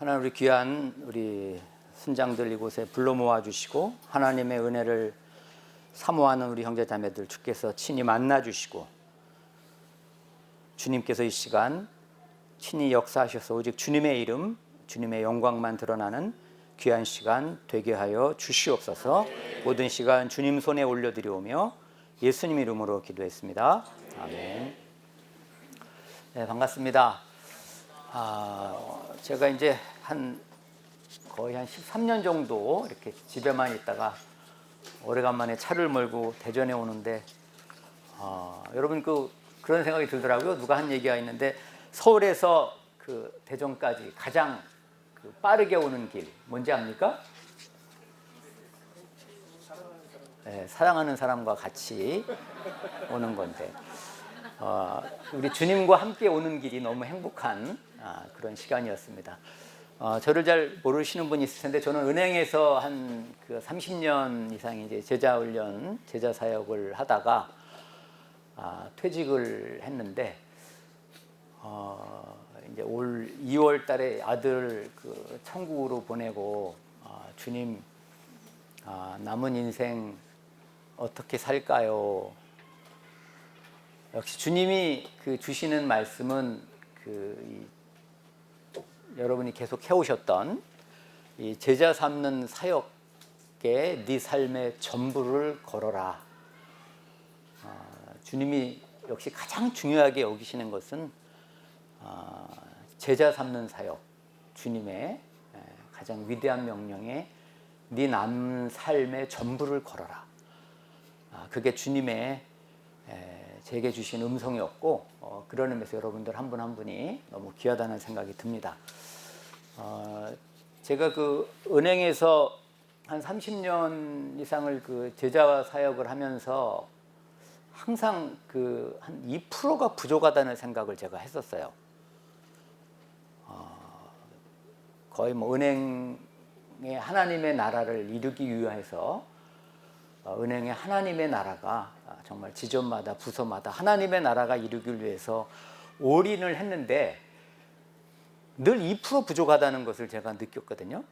하나님 우리 귀한 우리 순장들 이곳에 불러 모아 주시고 하나님의 은혜를 사모하는 우리 형제 자매들 주께서 친히 만나 주시고 주님께서 이 시간 친히 역사하셔서 오직 주님의 이름, 주님의 영광만 드러나는 귀한 시간 되게 하여 주시옵소서. 모든 시간 주님 손에 올려드리오며 예수님 이름으로 기도했습니다. 아멘. 네, 반갑습니다. 제가 이제 거의 한 13년 정도 이렇게 집에만 있다가 오래간만에 차를 몰고 대전에 오는데 여러분 그런 생각이 들더라고요. 누가 한 얘기가 있는데 서울에서 그 대전까지 가장 빠르게 오는 길 뭔지 압니까? 네, 사랑하는 사람과 같이 오는 건데 우리 주님과 함께 오는 길이 너무 행복한 그런 시간이었습니다. 저를 잘 모르시는 분이 있을 텐데 저는 은행에서 한 30년 이상 이제 제자 훈련, 제자 사역을 하다가 퇴직을 했는데 이제 올 2월 달에 아들 천국으로 보내고 주님 남은 인생 어떻게 살까요? 역시 주님이 주시는 말씀은 여러분이 계속 해오셨던 이 제자 삼는 사역에 네 삶의 전부를 걸어라. 주님이 역시 가장 중요하게 여기시는 것은 제자 삼는 사역, 주님의 가장 위대한 명령에 네 남은 삶의 전부를 걸어라. 그게 주님의 제게 주신 음성이었고 그런 의미에서 여러분들 한 분 한 분이 너무 귀하다는 생각이 듭니다. 제가 은행에서 한 30년 이상을 제자 사역을 하면서 항상 한 2%가 부족하다는 생각을 제가 했었어요. 거의 은행의 하나님의 나라를 이루기 위해서 은행의 하나님의 나라가 정말 지점마다 부서마다 하나님의 나라가 이루기 위해서 올인을 했는데 늘 2% 부족하다는 것을 제가 느꼈거든요.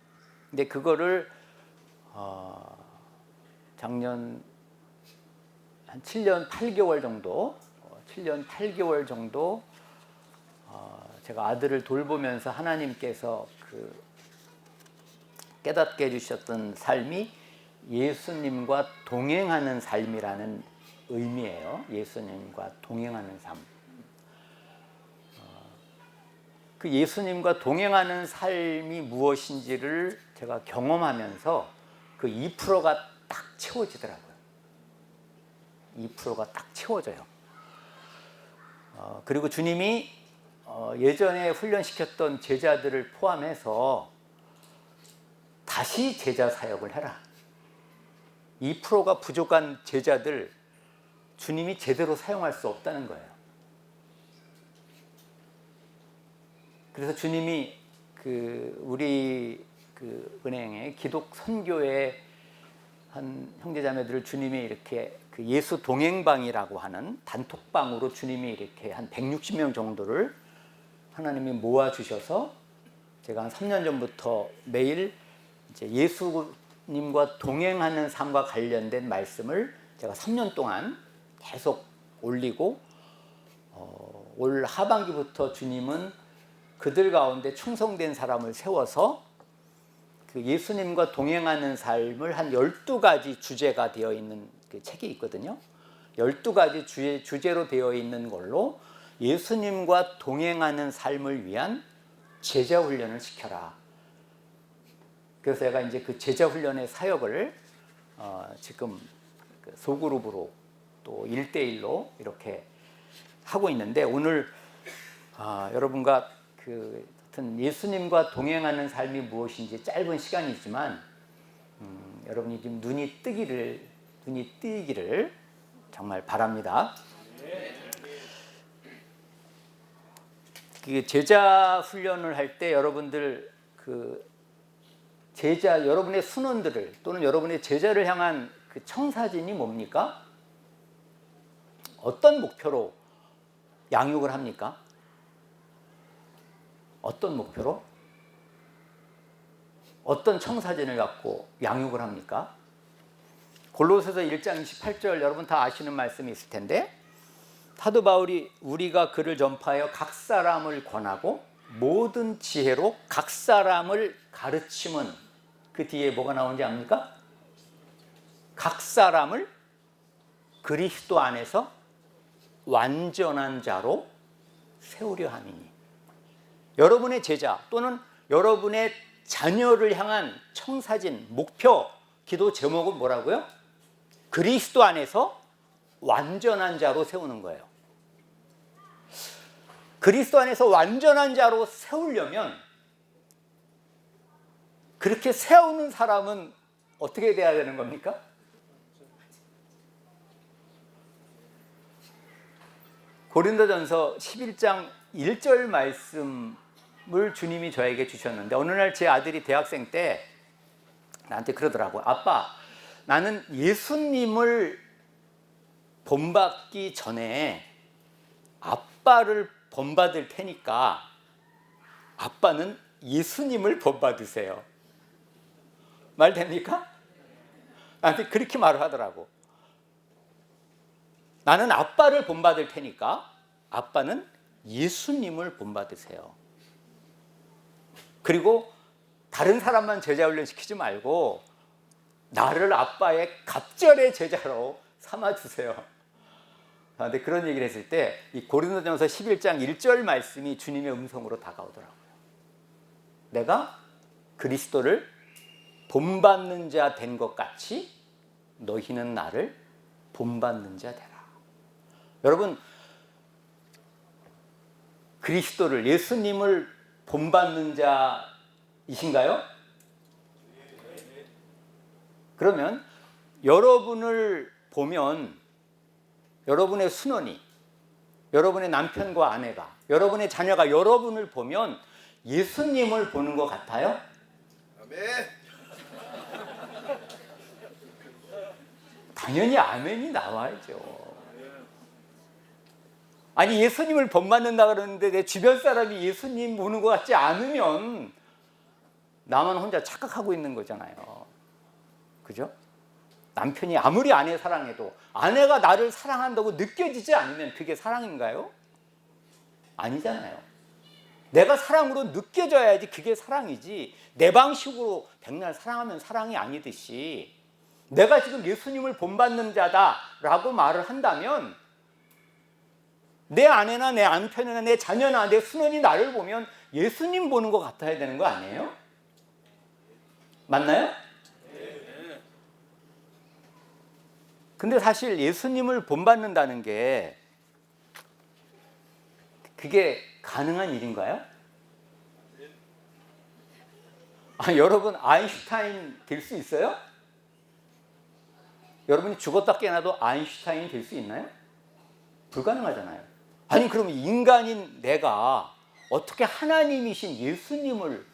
근데 그거를 작년 한 7년 8개월 정도 제가 아들을 돌보면서 하나님께서 깨닫게 해주셨던 삶이 예수님과 동행하는 삶이라는 의미예요. 예수님과 동행하는 삶. 그 예수님과 동행하는 삶이 무엇인지를 제가 경험하면서 2%가 딱 채워지더라고요. 2%가 딱 채워져요. 그리고 주님이 예전에 훈련시켰던 제자들을 포함해서 다시 제자 사역을 해라. 2%가 부족한 제자들 주님이 제대로 사용할 수 없다는 거예요. 그래서 주님이 우리 은행의 기독 선교회 한 형제자매들을 주님이 이렇게 예수 동행방이라고 하는 단톡방으로 주님이 이렇게 한 160명 정도를 하나님이 모아주셔서 제가 한 3년 전부터 매일 이제 예수님과 동행하는 삶과 관련된 말씀을 제가 3년 동안 계속 올리고 올 하반기부터 주님은 그들 가운데 충성된 사람을 세워서 예수님과 동행하는 삶을 한 12가지 주제가 되어 있는 책이 있거든요. 12가지 주제로 되어 있는 걸로 예수님과 동행하는 삶을 위한 제자 훈련을 시켜라. 그래서 제가 이제 제자 훈련의 사역을 지금 소그룹으로 또 1대1로 이렇게 하고 있는데 오늘 여러분과 하여튼 예수님과 동행하는 삶이 무엇인지 짧은 시간이지만 여러분이 지금 눈이 뜨이기를 정말 바랍니다. 제자 훈련을 할 때 여러분들 여러분의 순원들을 또는 여러분의 제자를 향한 청사진이 뭡니까? 어떤 목표로 양육을 합니까? 어떤 목표로? 어떤 청사진을 갖고 양육을 합니까? 골로새서 1장 28절 여러분 다 아시는 말씀이 있을 텐데, 사도 바울이 우리가 그를 전파하여 각 사람을 권하고 모든 지혜로 각 사람을 가르침은, 그 뒤에 뭐가 나오는지 압니까? 각 사람을 그리스도 안에서 완전한 자로 세우려 함이니. 여러분의 제자 또는 여러분의 자녀를 향한 청사진, 목표, 기도 제목은 뭐라고요? 그리스도 안에서 완전한 자로 세우는 거예요. 그리스도 안에서 완전한 자로 세우려면, 그렇게 세우는 사람은 어떻게 돼야 되는 겁니까? 고린도전서 11장 1절 말씀을 주님이 저에게 주셨는데, 어느 날 제 아들이 대학생 때 나한테 그러더라고요. 아빠, 나는 예수님을 본받기 전에 아빠를 본받을 테니까 아빠는 예수님을 본받으세요. 말 됩니까? 나한테 그렇게 말을 하더라고. 나는 아빠를 본받을 테니까 아빠는 예수님을 본받으세요. 그리고 다른 사람만 제자 훈련시키지 말고 나를 아빠의 갑절의 제자로 삼아주세요. 근데 그런 얘기를 했을 때 이 고린도전서 11장 1절 말씀이 주님의 음성으로 다가오더라고요. 내가 그리스도를 본받는 자 된 것 같이 너희는 나를 본받는 자 되라. 여러분, 그리스도를, 예수님을 본받는 자이신가요? 그러면 여러분을 보면 여러분의 순원이, 여러분의 남편과 아내가, 여러분의 자녀가 여러분을 보면 예수님을 보는 것 같아요? 아멘. 당연히 아멘이 나와야죠. 아니, 예수님을 본받는다 그러는데 내 주변 사람이 예수님 보는 것 같지 않으면 나만 혼자 착각하고 있는 거잖아요. 그죠? 남편이 아무리 아내 사랑해도 아내가 나를 사랑한다고 느껴지지 않으면 그게 사랑인가요? 아니잖아요. 내가 사랑으로 느껴져야지 그게 사랑이지, 내 방식으로 백날 사랑하면 사랑이 아니듯이, 내가 지금 예수님을 본받는 자다라고 말을 한다면 내 아내나 내 남편이나 내 자녀나 내 수녀이 나를 보면 예수님 보는 것 같아야 되는 거 아니에요? 맞나요? 근데 사실 예수님을 본받는다는 게 그게 가능한 일인가요? 여러분 아인슈타인 될 수 있어요? 여러분이 죽었다 깨어나도 아인슈타인이 될 수 있나요? 불가능하잖아요. 아니, 그럼 인간인 내가 어떻게 하나님이신 예수님을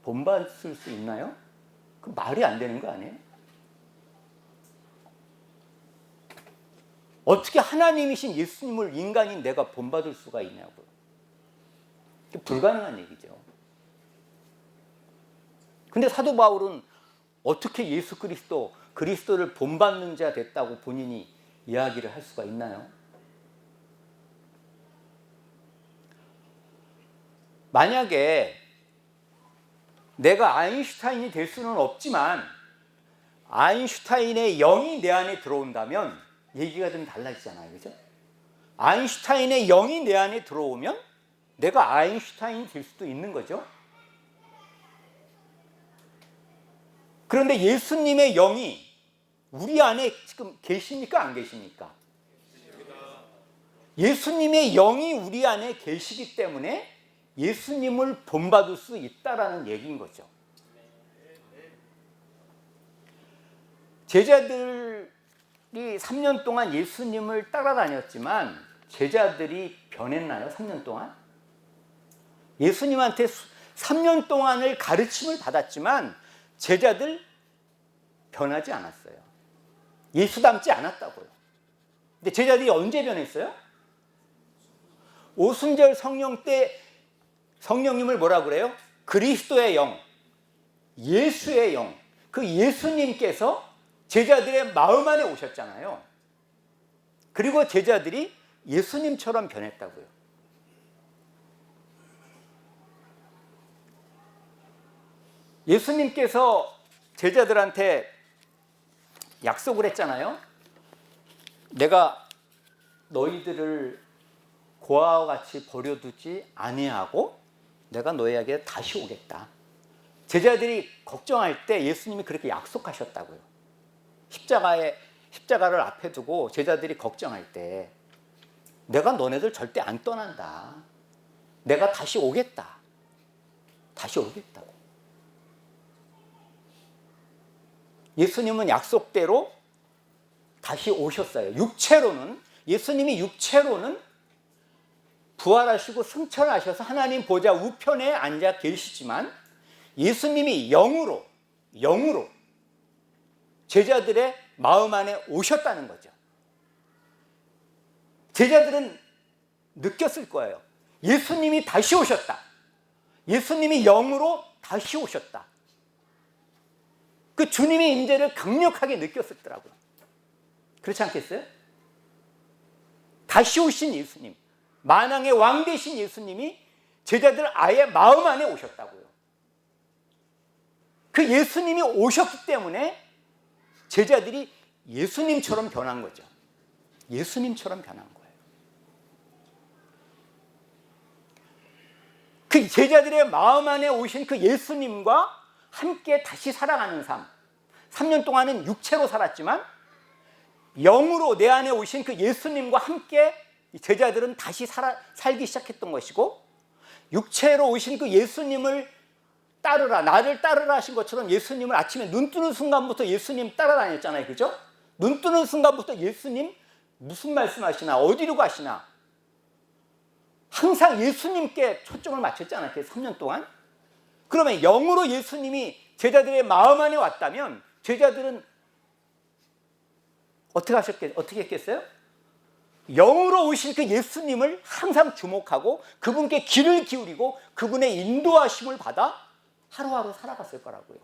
본받을 수 있나요? 그 말이 안 되는 거 아니에요? 어떻게 하나님이신 예수님을 인간인 내가 본받을 수가 있냐고요. 불가능한 얘기죠. 근데 사도 바울은 어떻게 예수 그리스도를 본받는 자 됐다고 본인이 이야기를 할 수가 있나요? 만약에 내가 아인슈타인이 될 수는 없지만 아인슈타인의 영이 내 안에 들어온다면 얘기가 좀 달라지잖아요. 그죠? 아인슈타인의 영이 내 안에 들어오면 내가 아인슈타인이 될 수도 있는 거죠. 그런데 예수님의 영이 우리 안에 지금 계십니까? 안 계십니까? 예수님의 영이 우리 안에 계시기 때문에 예수님을 본받을 수 있다라는 얘기인 거죠. 제자들이 3년 동안 예수님을 따라다녔지만 제자들이 변했나요? 3년 동안? 예수님한테 3년 동안을 가르침을 받았지만 제자들 변하지 않았어요. 예수 닮지 않았다고요. 근데 제자들이 언제 변했어요? 오순절 성령 때 성령님을 뭐라 그래요? 그리스도의 영. 예수의 영, 그 예수님께서 제자들의 마음 안에 오셨잖아요. 그리고 제자들이 예수님처럼 변했다고요. 예수님께서 제자들한테 약속을 했잖아요. 내가 너희들을 고아와 같이 버려두지 아니하고 내가 너희에게 다시 오겠다. 제자들이 걱정할 때 예수님이 그렇게 약속하셨다고요. 십자가를 앞에 두고 제자들이 걱정할 때 내가 너네들 절대 안 떠난다. 내가 다시 오겠다. 다시 오겠다고. 예수님은 약속대로 다시 오셨어요. 예수님이 육체로는 부활하시고 승천하셔서 하나님 보좌 우편에 앉아 계시지만 예수님이 영으로 제자들의 마음 안에 오셨다는 거죠. 제자들은 느꼈을 거예요. 예수님이 다시 오셨다. 예수님이 영으로 다시 오셨다. 그 주님의 임재를 강력하게 느꼈었더라고요. 그렇지 않겠어요? 다시 오신 예수님, 만왕의 왕 되신 예수님이 제자들 아예 마음 안에 오셨다고요. 그 예수님이 오셨기 때문에 제자들이 예수님처럼 변한 거죠. 예수님처럼 변한 거예요. 그 제자들의 마음 안에 오신 그 예수님과 함께 다시 살아가는 삶. 3년 동안은 육체로 살았지만 영으로 내 안에 오신 그 예수님과 함께 제자들은 다시 살기 시작했던 것이고, 육체로 오신 그 예수님을 따르라, 나를 따르라 하신 것처럼 예수님을 아침에 눈 뜨는 순간부터 예수님 따라다녔잖아요. 그죠? 눈 뜨는 순간부터 예수님 무슨 말씀하시나, 어디로 가시나 항상 예수님께 초점을 맞췄잖아요. 3년 동안. 그러면 영으로 예수님이 제자들의 마음 안에 왔다면 제자들은 어떻게 했겠어요? 영으로 오신 그 예수님을 항상 주목하고 그분께 귀를 기울이고 그분의 인도하심을 받아 하루하루 살아갔을 거라고요.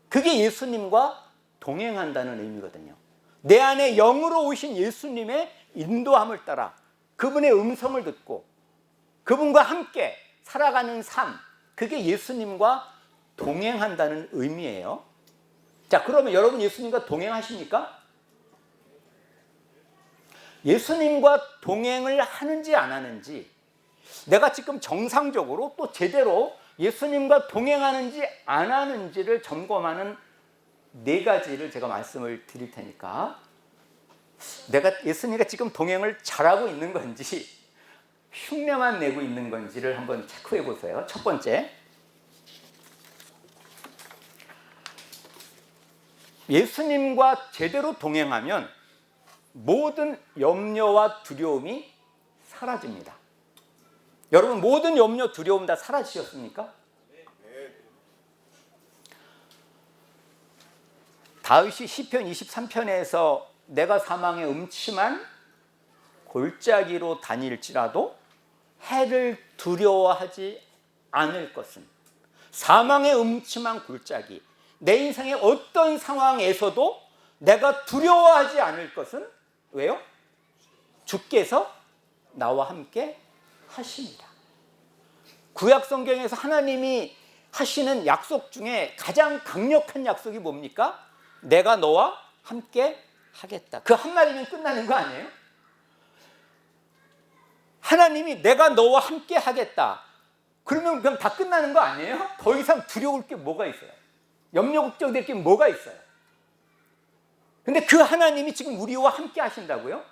그게 예수님과 동행한다는 의미거든요. 내 안에 영으로 오신 예수님의 인도함을 따라 그분의 음성을 듣고 그분과 함께 살아가는 삶, 그게 예수님과 동행한다는 의미예요. 자, 그러면 여러분 예수님과 동행하십니까? 예수님과 동행을 하는지 안 하는지, 내가 지금 정상적으로 또 제대로 예수님과 동행하는지 안 하는지를 점검하는 4가지를 제가 말씀을 드릴 테니까, 내가 예수님과 지금 동행을 잘하고 있는 건지 흉내만 내고 있는 건지를 한번 체크해 보세요. 첫 번째, 예수님과 제대로 동행하면 모든 염려와 두려움이 사라집니다. 여러분, 모든 염려, 두려움 다 사라지셨습니까? 다윗이 시편 23편에서 내가 사망의 음침한 골짜기로 다닐지라도 해를 두려워하지 않을 것은, 사망의 음침한 골짜기, 내 인생의 어떤 상황에서도 내가 두려워하지 않을 것은, 왜요? 주께서 나와 함께 하십니다. 구약 성경에서 하나님이 하시는 약속 중에 가장 강력한 약속이 뭡니까? 내가 너와 함께 하겠다. 그 한마디면 끝나는 거 아니에요? 하나님이 내가 너와 함께 하겠다. 그러면 그냥 다 끝나는 거 아니에요? 더 이상 두려울 게 뭐가 있어요? 염려 걱정될 게 뭐가 있어요? 근데 그 하나님이 지금 우리와 함께 하신다고요?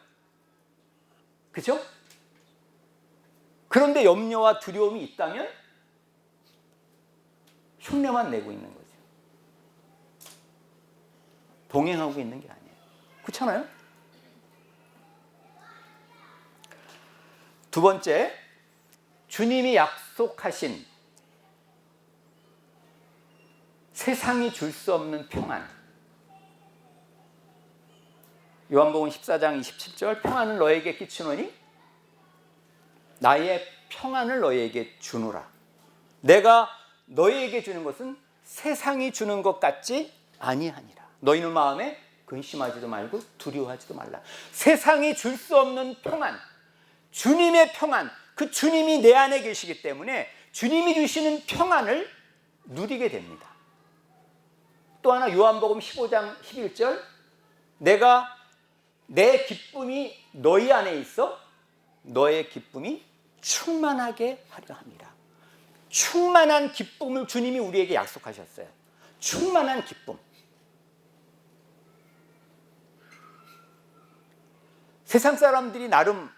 그죠? 그런데 염려와 두려움이 있다면 흉내만 내고 있는 거죠. 동행하고 있는 게 아니에요. 그렇잖아요? 두 번째, 주님이 약속하신 세상이 줄 수 없는 평안. 요한복음 14장 27절, 평안을 너에게 끼치노니 나의 평안을 너에게 주노라. 내가 너에게 주는 것은 세상이 주는 것 같지 아니하니라. 너희는 마음에 근심하지도 말고 두려워하지도 말라. 세상이 줄 수 없는 평안, 주님의 평안, 그 주님이 내 안에 계시기 때문에 주님이 주시는 평안을 누리게 됩니다. 또 하나 요한복음 15장 11절, 내가 내 기쁨이 너희 안에 있어 너의 기쁨이 충만하게 하려 합니다. 충만한 기쁨을 주님이 우리에게 약속하셨어요. 충만한 기쁨. 세상 사람들이 나름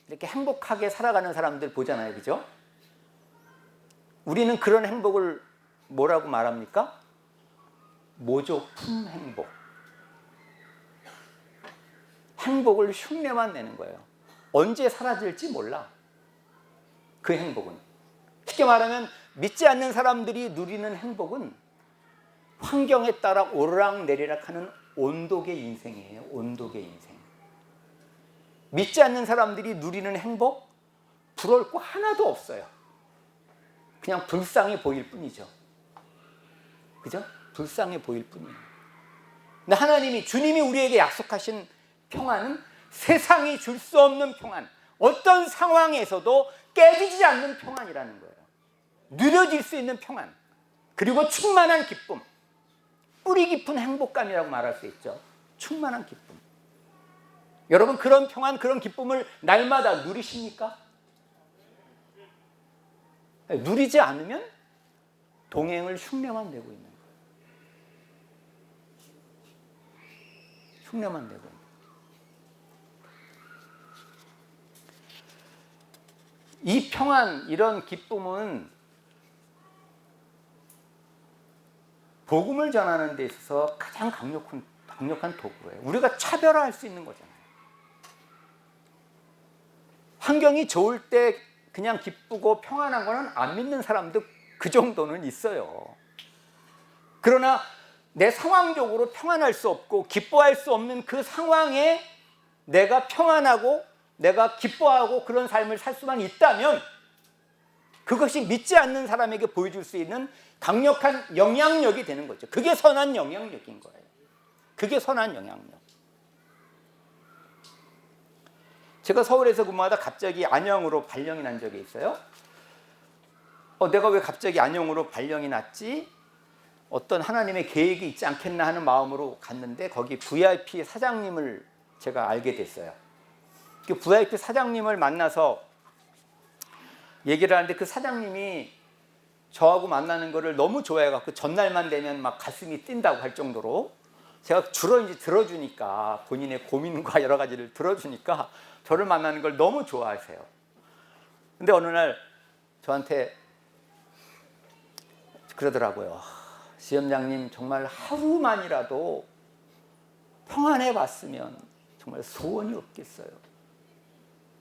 이렇게 행복하게 살아가는 사람들 보잖아요, 그죠? 우리는 그런 행복을 뭐라고 말합니까? 모조품 행복. 행복을 흉내만 내는 거예요. 언제 사라질지 몰라. 그 행복은. 쉽게 말하면 믿지 않는 사람들이 누리는 행복은 환경에 따라 오르락내리락 하는 온독의 인생이에요. 온독의 인생. 믿지 않는 사람들이 누리는 행복, 부러울 거 하나도 없어요. 그냥 불쌍해 보일 뿐이죠. 그죠? 불쌍해 보일 뿐이에요. 근데 하나님이, 주님이 우리에게 약속하신 평안은 세상이 줄 수 없는 평안, 어떤 상황에서도 깨지지 않는 평안이라는 거예요. 누려질 수 있는 평안, 그리고 충만한 기쁨, 뿌리 깊은 행복감이라고 말할 수 있죠. 충만한 기쁨. 여러분, 그런 평안, 그런 기쁨을 날마다 누리십니까? 누리지 않으면 동행을 흉내만 내고 있는 거예요. 흉내만 내고 있는 거예요. 이 평안, 이런 기쁨은 복음을 전하는 데 있어서 가장 강력한 도구예요. 우리가 차별화할 수 있는 거잖아요. 환경이 좋을 때 그냥 기쁘고 평안한 거는 안 믿는 사람도 그 정도는 있어요. 그러나 내 상황적으로 평안할 수 없고 기뻐할 수 없는 그 상황에 내가 평안하고 내가 기뻐하고 그런 삶을 살 수만 있다면 그것이 믿지 않는 사람에게 보여줄 수 있는 강력한 영향력이 되는 거죠. 그게 선한 영향력인 거예요. 그게 선한 영향력. 제가 서울에서 근무하다 갑자기 안영으로 발령이 난 적이 있어요. 내가 왜 갑자기 안영으로 발령이 났지? 어떤 하나님의 계획이 있지 않겠나 하는 마음으로 갔는데 거기 VIP 사장님을 제가 알게 됐어요. 그 VIP 사장님을 만나서 얘기를 하는데 그 사장님이 저하고 만나는 거를 너무 좋아해갖고 전날만 되면 막 가슴이 뛴다고 할 정도로 제가 주로 이제 들어주니까 본인의 고민과 여러 가지를 들어주니까 저를 만나는 걸 너무 좋아하세요. 근데 어느 날 저한테 그러더라고요. 지점장님, 정말 하루만이라도 평안해 봤으면 정말 소원이 없겠어요.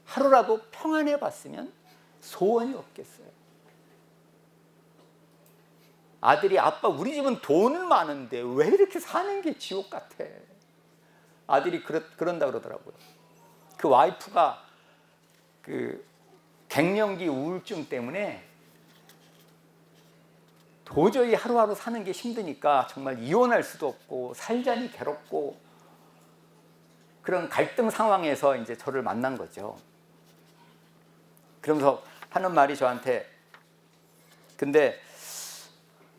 하루라도 평안해 봤으면 소원이 없겠어요. 아들이, 아빠, 우리 집은 돈은 많은데 왜 이렇게 사는 게 지옥 같아. 아들이 그런다 그러더라고요. 그 와이프가 그 갱년기 우울증 때문에 도저히 하루하루 사는 게 힘드니까 정말 이혼할 수도 없고 살자니 괴롭고 그런 갈등 상황에서 이제 저를 만난 거죠. 그러면서 하는 말이 저한테, 근데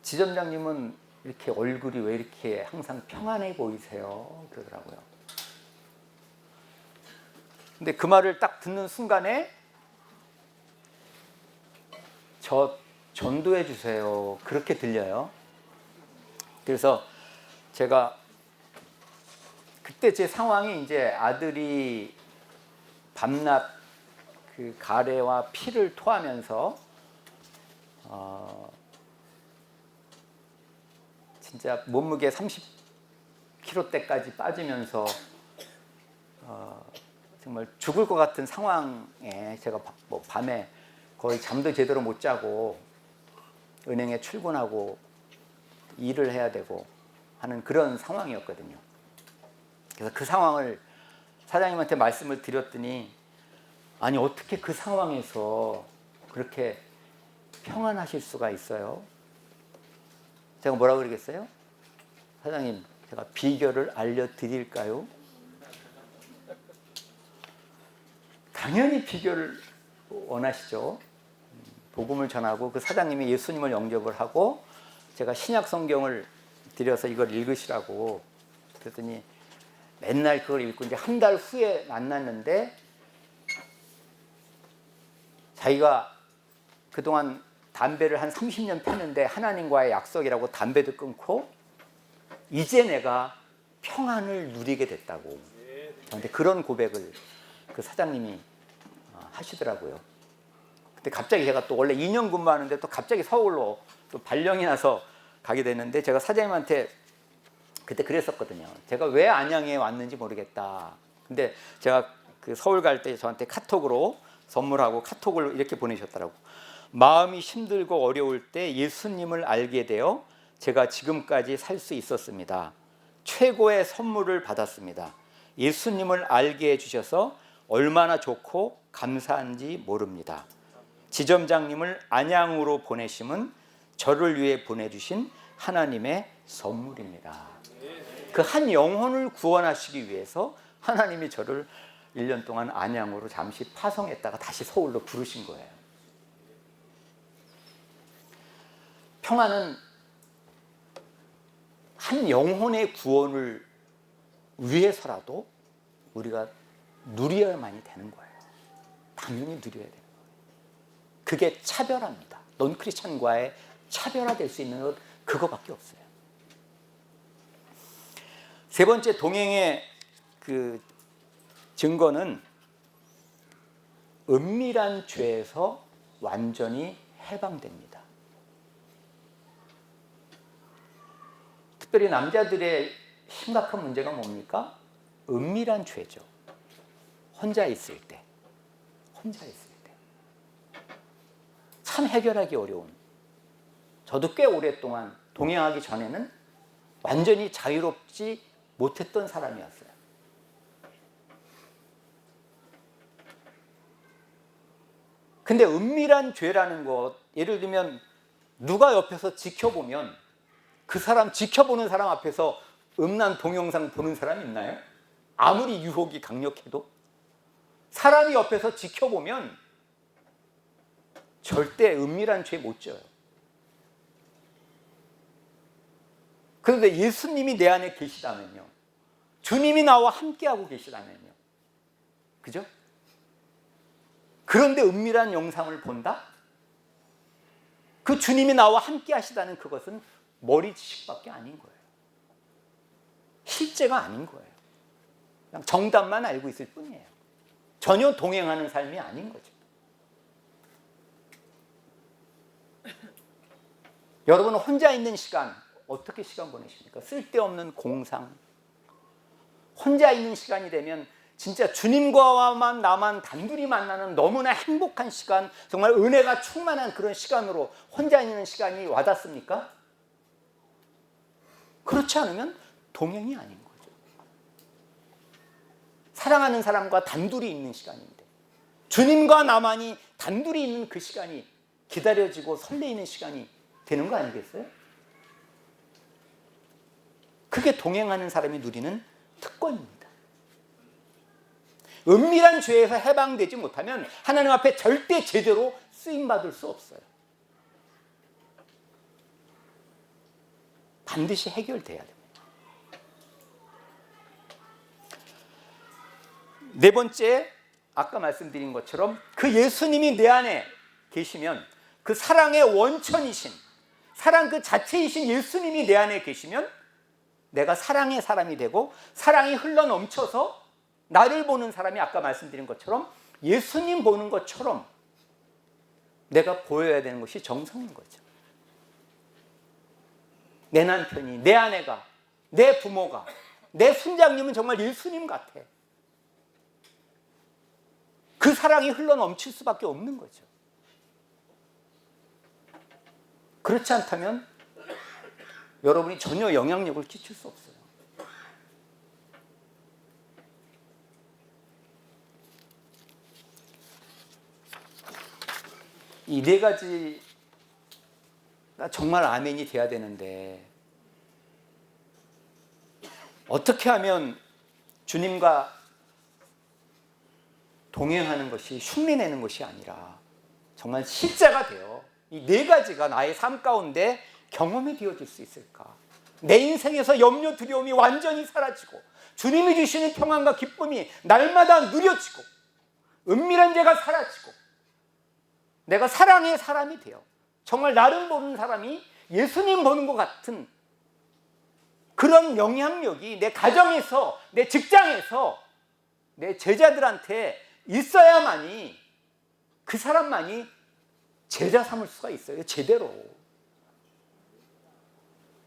지점장님은 이렇게 얼굴이 왜 이렇게 항상 평안해 보이세요? 그러더라고요. 근데 그 말을 딱 듣는 순간에 저 전도해 주세요. 그렇게 들려요. 그래서 제가 그때 제 상황이 이제 아들이 밤낮 그 가래와 피를 토하면서 진짜 몸무게 30kg대까지 빠지면서 정말 죽을 것 같은 상황에 제가 뭐 밤에 거의 잠도 제대로 못 자고 은행에 출근하고 일을 해야 되고 하는 그런 상황이었거든요. 그래서 그 상황을 사장님한테 말씀을 드렸더니, 아니 어떻게 그 상황에서 그렇게 평안하실 수가 있어요? 제가 뭐라고 그러겠어요? 사장님, 제가 비결을 알려드릴까요? 당연히 비결을 원하시죠. 복음을 전하고 그 사장님이 예수님을 영접을 하고 제가 신약 성경을 드려서 이걸 읽으시라고 그랬더니 맨날 그걸 읽고 이제 한 달 후에 만났는데 자기가 그동안 담배를 한 30년 폈는데 하나님과의 약속이라고 담배도 끊고 이제 내가 평안을 누리게 됐다고 저한테 그런 고백을 그 사장님이 하시더라고요. 근데 갑자기 제가 또 원래 2년 근무하는데 또 갑자기 서울로 또 발령이 나서 가게 됐는데 제가 사장님한테 그때 그랬었거든요. 제가 왜 안양에 왔는지 모르겠다. 근데 제가 그 서울 갈 때 저한테 카톡으로 선물하고 카톡을 이렇게 보내셨더라고. 마음이 힘들고 어려울 때 예수님을 알게 되어 제가 지금까지 살 수 있었습니다. 최고의 선물을 받았습니다. 예수님을 알게 해주셔서 얼마나 좋고 감사한지 모릅니다. 지점장님을 안양으로 보내심은 저를 위해 보내주신 하나님의 선물입니다. 그 한 영혼을 구원하시기 위해서 하나님이 저를 1년 동안 안양으로 잠시 파송했다가 다시 서울로 부르신 거예요. 평화는 한 영혼의 구원을 위해서라도 우리가 누려야만이 되는 거예요. 당연히 누려야 되는 거예요. 그게 차별화입니다. 넌 크리스찬과의 차별화될 수 있는 것 그거밖에 없어요. 세 번째 동행의 그 증거는 은밀한 죄에서 완전히 해방됩니다. 특별히 남자들의 심각한 문제가 뭡니까? 은밀한 죄죠. 혼자 있을 때. 참 해결하기 어려운. 저도 꽤 오랫동안 동행하기 전에는 완전히 자유롭지 못했던 사람이었어요. 근데 은밀한 죄라는 것, 예를 들면 누가 옆에서 지켜보면 그 사람 지켜보는 사람 앞에서 음란 동영상 보는 사람 있나요? 아무리 유혹이 강력해도 사람이 옆에서 지켜보면 절대 은밀한 죄 못 져요. 그런데 예수님이 내 안에 계시다면요, 주님이 나와 함께하고 계시다면요, 그죠? 그런데 은밀한 영상을 본다? 그 주님이 나와 함께 하시다는 그것은 머리 지식밖에 아닌 거예요. 실제가 아닌 거예요. 그냥 정답만 알고 있을 뿐이에요. 전혀 동행하는 삶이 아닌 거죠. 여러분은 혼자 있는 시간 어떻게 시간 보내십니까? 쓸데없는 공상. 혼자 있는 시간이 되면 진짜 주님과만 나만 단둘이 만나는 너무나 행복한 시간, 정말 은혜가 충만한 그런 시간으로 혼자 있는 시간이 와닿습니까? 그렇지 않으면 동행이 아닌 거죠. 사랑하는 사람과 단둘이 있는 시간인데 주님과 나만이 단둘이 있는 그 시간이 기다려지고 설레이는 시간이 되는 거 아니겠어요? 그게 동행하는 사람이 누리는 특권입니다. 은밀한 죄에서 해방되지 못하면 하나님 앞에 절대 제대로 쓰임받을 수 없어요. 반드시 해결돼야 됩니다. 네 번째, 아까 말씀드린 것처럼 그 예수님이 내 안에 계시면, 그 사랑의 원천이신, 사랑 그 자체이신 예수님이 내 안에 계시면 내가 사랑의 사람이 되고 사랑이 흘러넘쳐서 나를 보는 사람이 아까 말씀드린 것처럼 예수님 보는 것처럼 내가 보여야 되는 것이 정성인 거죠. 내 남편이, 내 아내가, 내 부모가, 내 순장님은 정말 예수님 같아. 그 사랑이 흘러넘칠 수밖에 없는 거죠. 그렇지 않다면 여러분이 전혀 영향력을 끼칠 수 없어요. 이 네 가지 나 정말 아멘이 돼야 되는데 어떻게 하면 주님과 동행하는 것이 흉내내는 것이 아니라 정말 실제가 돼요. 이 네 가지가 나의 삶 가운데 경험이 되어질 수 있을까? 내 인생에서 염려, 두려움이 완전히 사라지고 주님이 주시는 평안과 기쁨이 날마다 누려지고 은밀한 죄가 사라지고 내가 사랑의 사람이 되어 정말 나를 보는 사람이 예수님 보는 것 같은 그런 영향력이 내 가정에서, 내 직장에서, 내 제자들한테 있어야만이 그 사람만이 제자 삼을 수가 있어요. 제대로.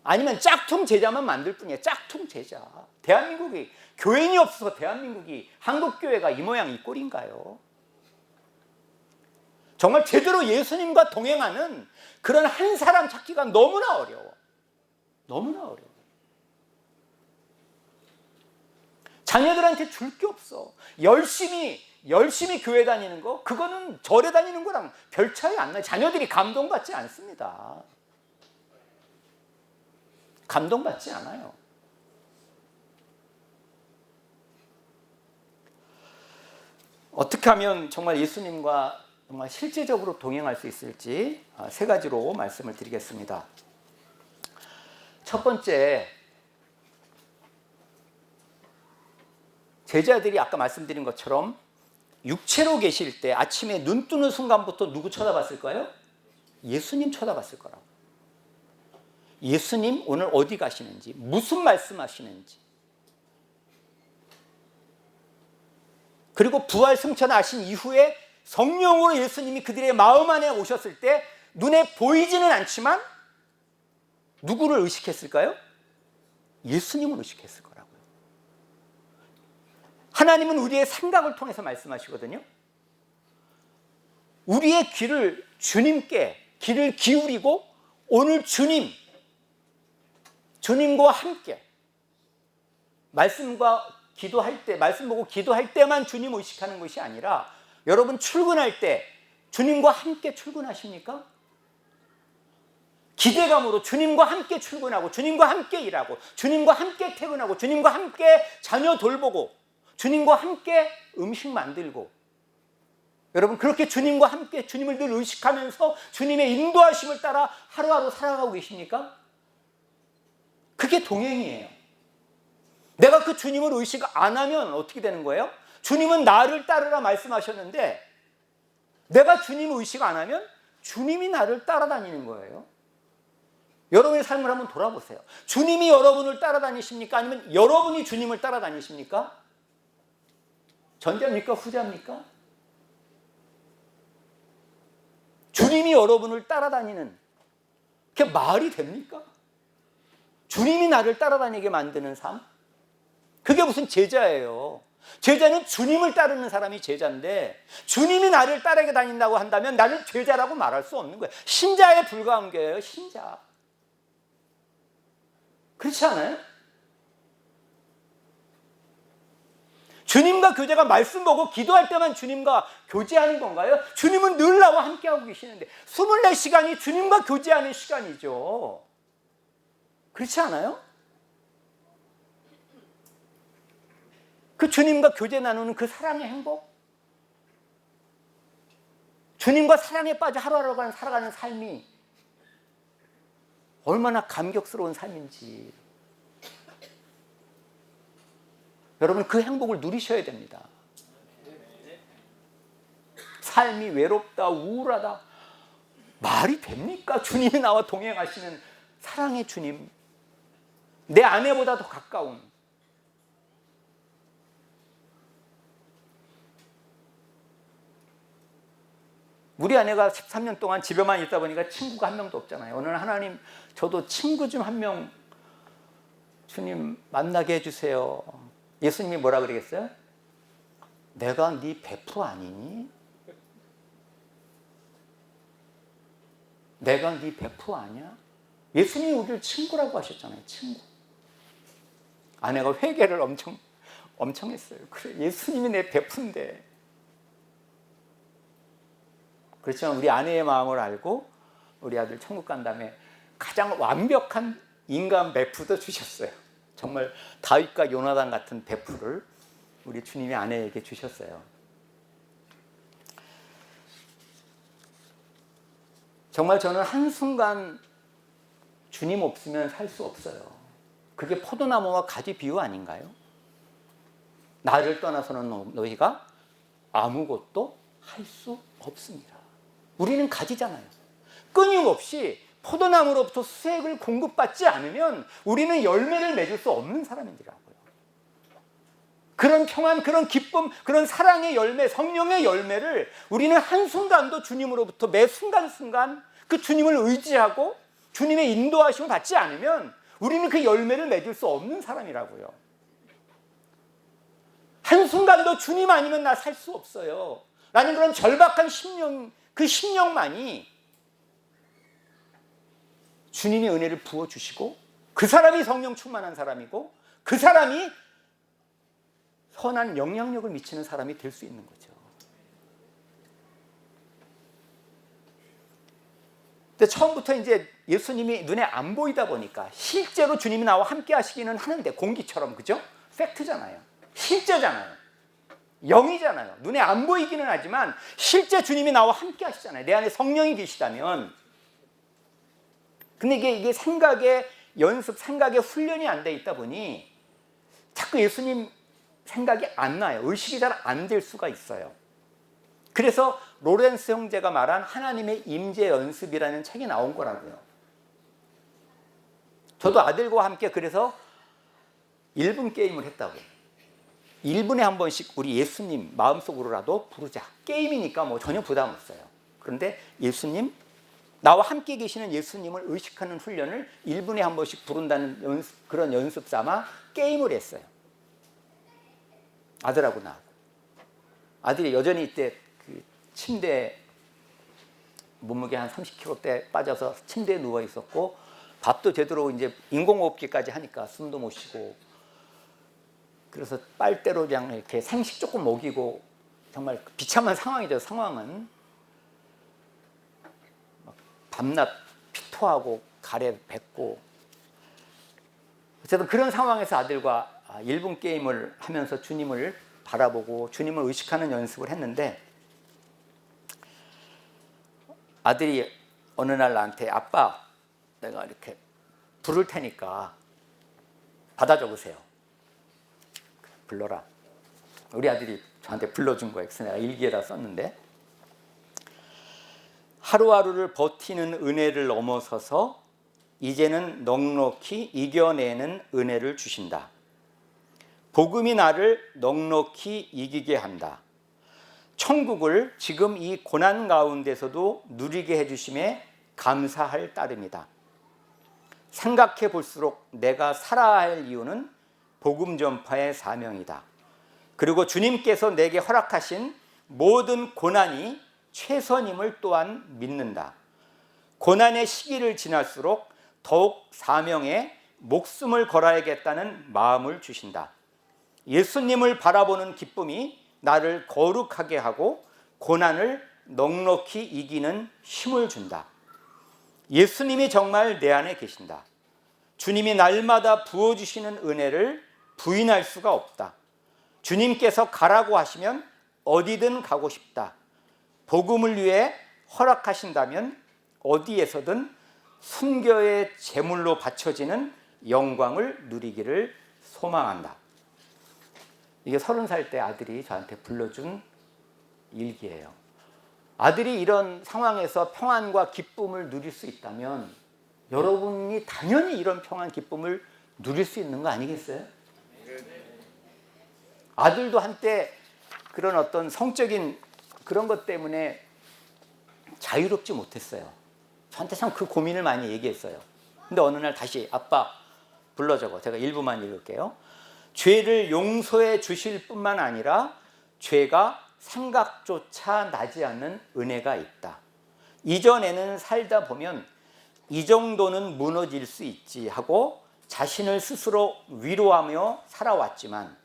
아니면 짝퉁 제자만 만들 뿐이에요. 짝퉁 제자. 대한민국이 교인이 없어서 대한민국이 한국교회가 이 모양 이 꼴인가요? 정말 제대로 예수님과 동행하는 그런 한 사람 찾기가 너무나 어려워. 너무나 어려워. 자녀들한테 줄 게 없어. 열심히 교회 다니는 거, 그거는 절에 다니는 거랑 별 차이 안 나요. 자녀들이 감동받지 않습니다. 감동받지 않아요. 어떻게 하면 정말 예수님과 정말 실제적으로 동행할 수 있을지 세 가지로 말씀을 드리겠습니다. 첫 번째, 제자들이 아까 말씀드린 것처럼 육체로 계실 때 아침에 눈 뜨는 순간부터 누구 쳐다봤을까요? 예수님 쳐다봤을 거라고. 예수님 오늘 어디 가시는지, 무슨 말씀하시는지, 그리고 부활 승천하신 이후에 성령으로 예수님이 그들의 마음 안에 오셨을 때 눈에 보이지는 않지만 누구를 의식했을까요? 예수님을 의식했을 거라고요. 하나님은 우리의 생각을 통해서 말씀하시거든요. 우리의 귀를 주님께 귀를 기울이고 오늘 주님과 함께 말씀과 기도할 때, 말씀 보고 기도할 때만 주님 의식하는 것이 아니라 여러분 출근할 때 주님과 함께 출근하십니까? 기대감으로 주님과 함께 출근하고 주님과 함께 일하고 주님과 함께 퇴근하고 주님과 함께 자녀 돌보고 주님과 함께 음식 만들고 여러분 그렇게 주님과 함께 주님을 늘 의식하면서 주님의 인도하심을 따라 하루하루 살아가고 계십니까? 그게 동행이에요. 내가 그 주님을 의식 안 하면 어떻게 되는 거예요? 주님은 나를 따르라 말씀하셨는데 내가 주님을 의식 안 하면 주님이 나를 따라다니는 거예요. 여러분의 삶을 한번 돌아보세요. 주님이 여러분을 따라다니십니까? 아니면 여러분이 주님을 따라다니십니까? 전자입니까? 후자입니까? 주님이 여러분을 따라다니는 그게 말이 됩니까? 주님이 나를 따라다니게 만드는 삶? 그게 무슨 제자예요. 제자는 주님을 따르는 사람이 제자인데 주님이 나를 따르게 다닌다고 한다면 나는 제자라고 말할 수 없는 거예요. 신자에 불과한 거예요. 신자. 그렇지 않아요? 주님과 교제가 말씀 보고 기도할 때만 주님과 교제하는 건가요? 주님은 늘 나와 함께하고 계시는데 24시간이 주님과 교제하는 시간이죠. 그렇지 않아요? 그 주님과 교제 나누는 그 사랑의 행복, 주님과 사랑에 빠져 하루하루 살아가는 삶이 얼마나 감격스러운 삶인지 여러분 그 행복을 누리셔야 됩니다. 삶이 외롭다, 우울하다 말이 됩니까? 주님이 나와 동행하시는 사랑의 주님, 내 아내보다 더 가까운 우리 아내가 13년 동안 집에만 있다 보니까 친구가 한 명도 없잖아요. 오늘 하나님 저도 친구 좀 한 명 주님 만나게 해주세요. 예수님이 뭐라 그러겠어요? 내가 네 베프 아니니? 내가 네 베프 아니야? 예수님이 우리를 친구라고 하셨잖아요. 친구. 아내가 회개를 엄청 했어요. 그래 예수님이 내 베프인데. 그렇지만 우리 아내의 마음을 알고 우리 아들 천국 간 다음에 가장 완벽한 인간 베프도 주셨어요. 정말 다윗과 요나단 같은 베프를 우리 주님이 아내에게 주셨어요. 정말 저는 한순간 주님 없으면 살 수 없어요. 그게 포도나무와 가지 비유 아닌가요? 나를 떠나서는 너희가 아무것도 할 수 없습니다. 우리는 가지잖아요. 끊임없이 포도나무로부터 수액을 공급받지 않으면 우리는 열매를 맺을 수 없는 사람이라고요. 그런 평안, 그런 기쁨, 그런 사랑의 열매, 성령의 열매를 우리는 한순간도 주님으로부터 매 순간순간 그 주님을 의지하고 주님의 인도하심을 받지 않으면 우리는 그 열매를 맺을 수 없는 사람이라고요. 한순간도 주님 아니면 나 살 수 없어요 라는 그런 절박한 심령, 그 심령만이 주님의 은혜를 부어주시고 그 사람이 성령 충만한 사람이고 그 사람이 선한 영향력을 미치는 사람이 될 수 있는 거죠. 근데 처음부터 이제 예수님이 눈에 안 보이다 보니까 실제로 주님이 나와 함께 하시기는 하는데 공기처럼, 그죠? 팩트잖아요. 실제잖아요. 영이잖아요. 눈에 안 보이기는 하지만 실제 주님이 나와 함께 하시잖아요. 내 안에 성령이 계시다면. 근데 이게 생각의 연습, 생각의 훈련이 안 돼 있다 보니 자꾸 예수님 생각이 안 나요. 의식이 잘 안 될 수가 있어요. 그래서 로렌스 형제가 말한 하나님의 임재 연습이라는 책이 나온 거라고요. 저도 아들과 함께 그래서 1분 게임을 했다고요. 1분에 한 번씩 우리 예수님 마음속으로라도 부르자. 게임이니까 뭐 전혀 부담 없어요. 그런데 예수님, 나와 함께 계시는 예수님을 의식하는 훈련을 1분에 한 번씩 부른다는 그런 연습 삼아 게임을 했어요. 아들하고 나하고. 아들이 여전히 이때 그 침대에 몸무게 한 30kg대 빠져서 침대에 누워 있었고 밥도 제대로 이제 인공호흡기까지 하니까 숨도 못 쉬고, 그래서 빨대로 그냥 이렇게 생식 조금 먹이고, 정말 비참한 상황이죠. 상황은 밤낮 피토하고 가래 뱉고, 어쨌든 그런 상황에서 아들과 1분 게임을 하면서 주님을 바라보고 주님을 의식하는 연습을 했는데, 아들이 어느 날 나한테 아빠, 내가 이렇게 부를 테니까 받아 적으세요. 불러라. 우리 아들이 저한테 불러준 거예요. 그래서 내가 일기에다 썼는데, 하루하루를 버티는 은혜를 넘어서서 이제는 넉넉히 이겨내는 은혜를 주신다. 복음이 나를 넉넉히 이기게 한다. 천국을 지금 이 고난 가운데서도 누리게 해주심에 감사할 따름이다. 생각해 볼수록 내가 살아야 할 이유는 복음 전파의 사명이다. 그리고 주님께서 내게 허락하신 모든 고난이 최선임을 또한 믿는다. 고난의 시기를 지날수록 더욱 사명에 목숨을 걸어야겠다는 마음을 주신다. 예수님을 바라보는 기쁨이 나를 거룩하게 하고 고난을 넉넉히 이기는 힘을 준다. 예수님이 정말 내 안에 계신다. 주님이 날마다 부어주시는 은혜를 부인할 수가 없다. 주님께서 가라고 하시면 어디든 가고 싶다. 복음을 위해 허락하신다면 어디에서든 순교의 제물로 바쳐지는 영광을 누리기를 소망한다. 이게 30살 때 아들이 저한테 불러준 일기예요. 아들이 이런 상황에서 평안과 기쁨을 누릴 수 있다면 여러분이 당연히 이런 평안, 기쁨을 누릴 수 있는 거 아니겠어요? 아들도 한때 그런 어떤 성적인 그런 것 때문에 자유롭지 못했어요. 저한테 참 그 고민을 많이 얘기했어요. 근데 어느 날 다시 아빠 불러 적어. 제가 일부만 읽을게요. 죄를 용서해 주실 뿐만 아니라 죄가 생각조차 나지 않는 은혜가 있다. 이전에는 살다 보면 이 정도는 무너질 수 있지 하고 자신을 스스로 위로하며 살아왔지만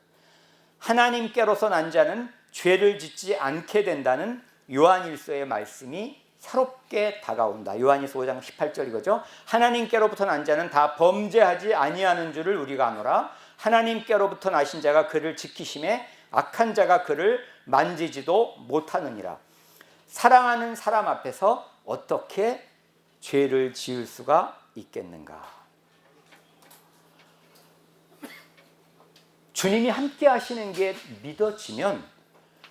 하나님께로서 난 자는 죄를 짓지 않게 된다는 요한일서의 말씀이 새롭게 다가온다. 요한일서 5장 18절 이거죠. 하나님께로부터 난 자는 다 범죄하지 아니하는 줄을 우리가 아노라. 하나님께로부터 나신 자가 그를 지키심에 악한 자가 그를 만지지도 못하느니라. 사랑하는 사람 앞에서 어떻게 죄를 지을 수가 있겠는가? 주님이 함께 하시는 게 믿어지면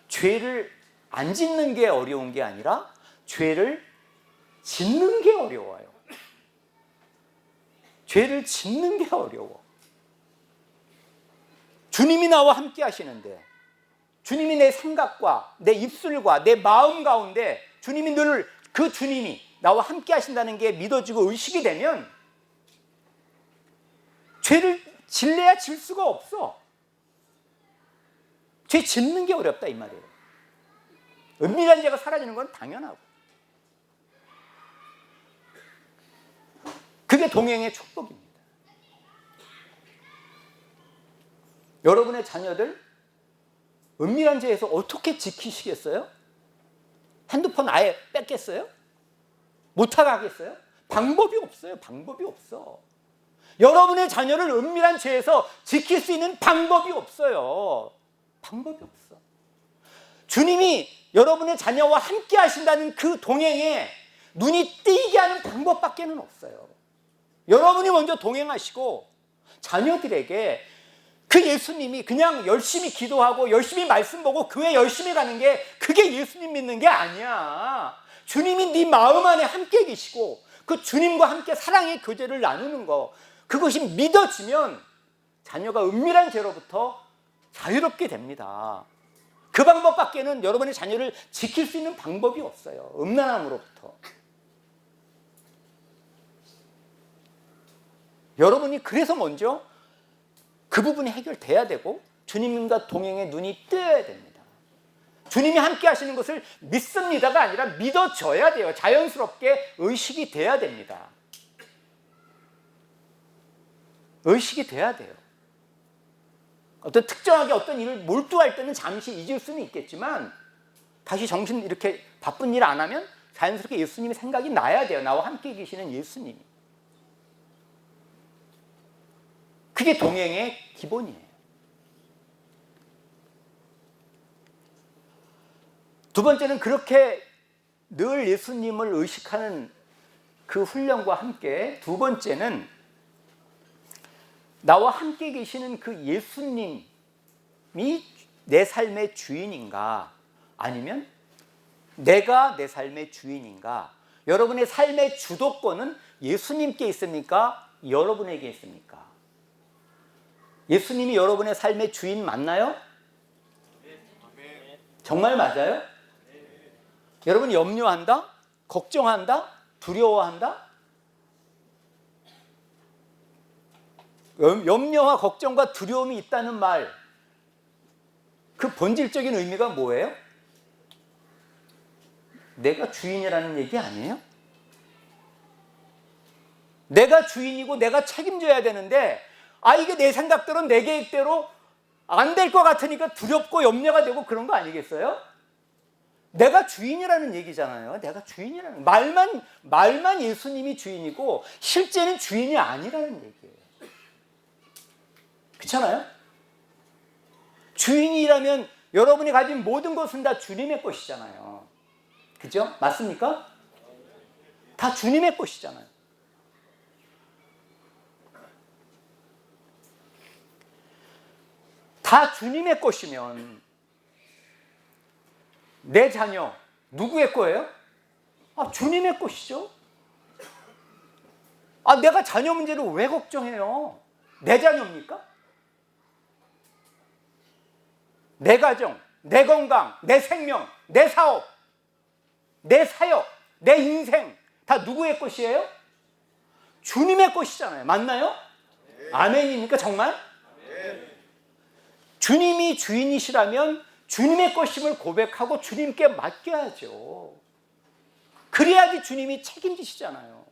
죄를 안 짓는 게 어려운 게 아니라 죄를 짓는 게 어려워요. 죄를 짓는 게 어려워. 주님이 나와 함께 하시는데, 주님이 내 생각과 내 입술과 내 마음 가운데 주님이 늘 그 주님이 나와 함께 하신다는 게 믿어지고 의식이 되면 죄를 질래야 질 수가 없어. 죄 짓는 게 어렵다 이 말이에요. 은밀한 죄가 사라지는 건 당연하고. 그게 동행의 축복입니다. 여러분의 자녀들 은밀한 죄에서 어떻게 지키시겠어요? 핸드폰 아예 뺏겠어요? 못하게 하겠어요? 방법이 없어요. 방법이 없어. 여러분의 자녀를 은밀한 죄에서 지킬 수 있는 방법이 없어요. 방법이 없어. 주님이 여러분의 자녀와 함께 하신다는 그 동행에 눈이 띄게 하는 방법밖에는 없어요. 여러분이 먼저 동행하시고 자녀들에게 그 예수님이 그냥 열심히 기도하고 열심히 말씀 보고 교회 열심히 가는 게 그게 예수님 믿는 게 아니야. 주님이 네 마음 안에 함께 계시고 그 주님과 함께 사랑의 교제를 나누는 거, 그것이 믿어지면 자녀가 은밀한 죄로부터 자유롭게 됩니다. 그 방법밖에는 여러분의 자녀를 지킬 수 있는 방법이 없어요. 음란함으로부터. 여러분이 그래서 먼저 그 부분이 해결돼야 되고 주님과 동행의 눈이 뜨여야 됩니다. 주님이 함께 하시는 것을 믿습니다가 아니라 믿어져야 돼요. 자연스럽게 의식이 돼야 됩니다. 의식이 돼야 돼요. 어떤 특정하게 어떤 일을 몰두할 때는 잠시 잊을 수는 있겠지만 다시 정신 이렇게 바쁜 일 안 하면 자연스럽게 예수님의 생각이 나야 돼요. 나와 함께 계시는 예수님이. 그게 동행의 기본이에요. 두 번째는 그렇게 늘 예수님을 의식하는 그 훈련과 함께 두 번째는 나와 함께 계시는 그 예수님이 내 삶의 주인인가 아니면 내가 내 삶의 주인인가? 여러분의 삶의 주도권은 예수님께 있습니까? 여러분에게 있습니까? 예수님이 여러분의 삶의 주인 맞나요? 정말 맞아요? 여러분 염려한다? 걱정한다? 두려워한다? 염려와 걱정과 두려움이 있다는 말, 그 본질적인 의미가 뭐예요? 내가 주인이라는 얘기 아니에요? 내가 주인이고 내가 책임져야 되는데 이게 내 생각대로 내 계획대로 안 될 것 같으니까 두렵고 염려가 되고 그런 거 아니겠어요? 내가 주인이라는 얘기잖아요. 내가 주인이라는 말만 예수님이 주인이고 실제는 주인이 아니라는 얘기예요. 그렇잖아요? 주인이라면 여러분이 가진 모든 것은 다 주님의 것이잖아요. 그죠? 맞습니까? 다 주님의 것이잖아요. 다 주님의 것이면 내 자녀 누구의 거예요? 주님의 것이죠. 내가 자녀 문제를 왜 걱정해요? 내 자녀입니까? 내 가정, 내 건강, 내 생명, 내 사업, 내 사역, 내 인생 다 누구의 것이에요? 주님의 것이잖아요. 맞나요? 네. 아멘입니까? 정말? 네. 주님이 주인이시라면 주님의 것임을 고백하고 주님께 맡겨야죠. 그래야지 주님이 책임지시잖아요.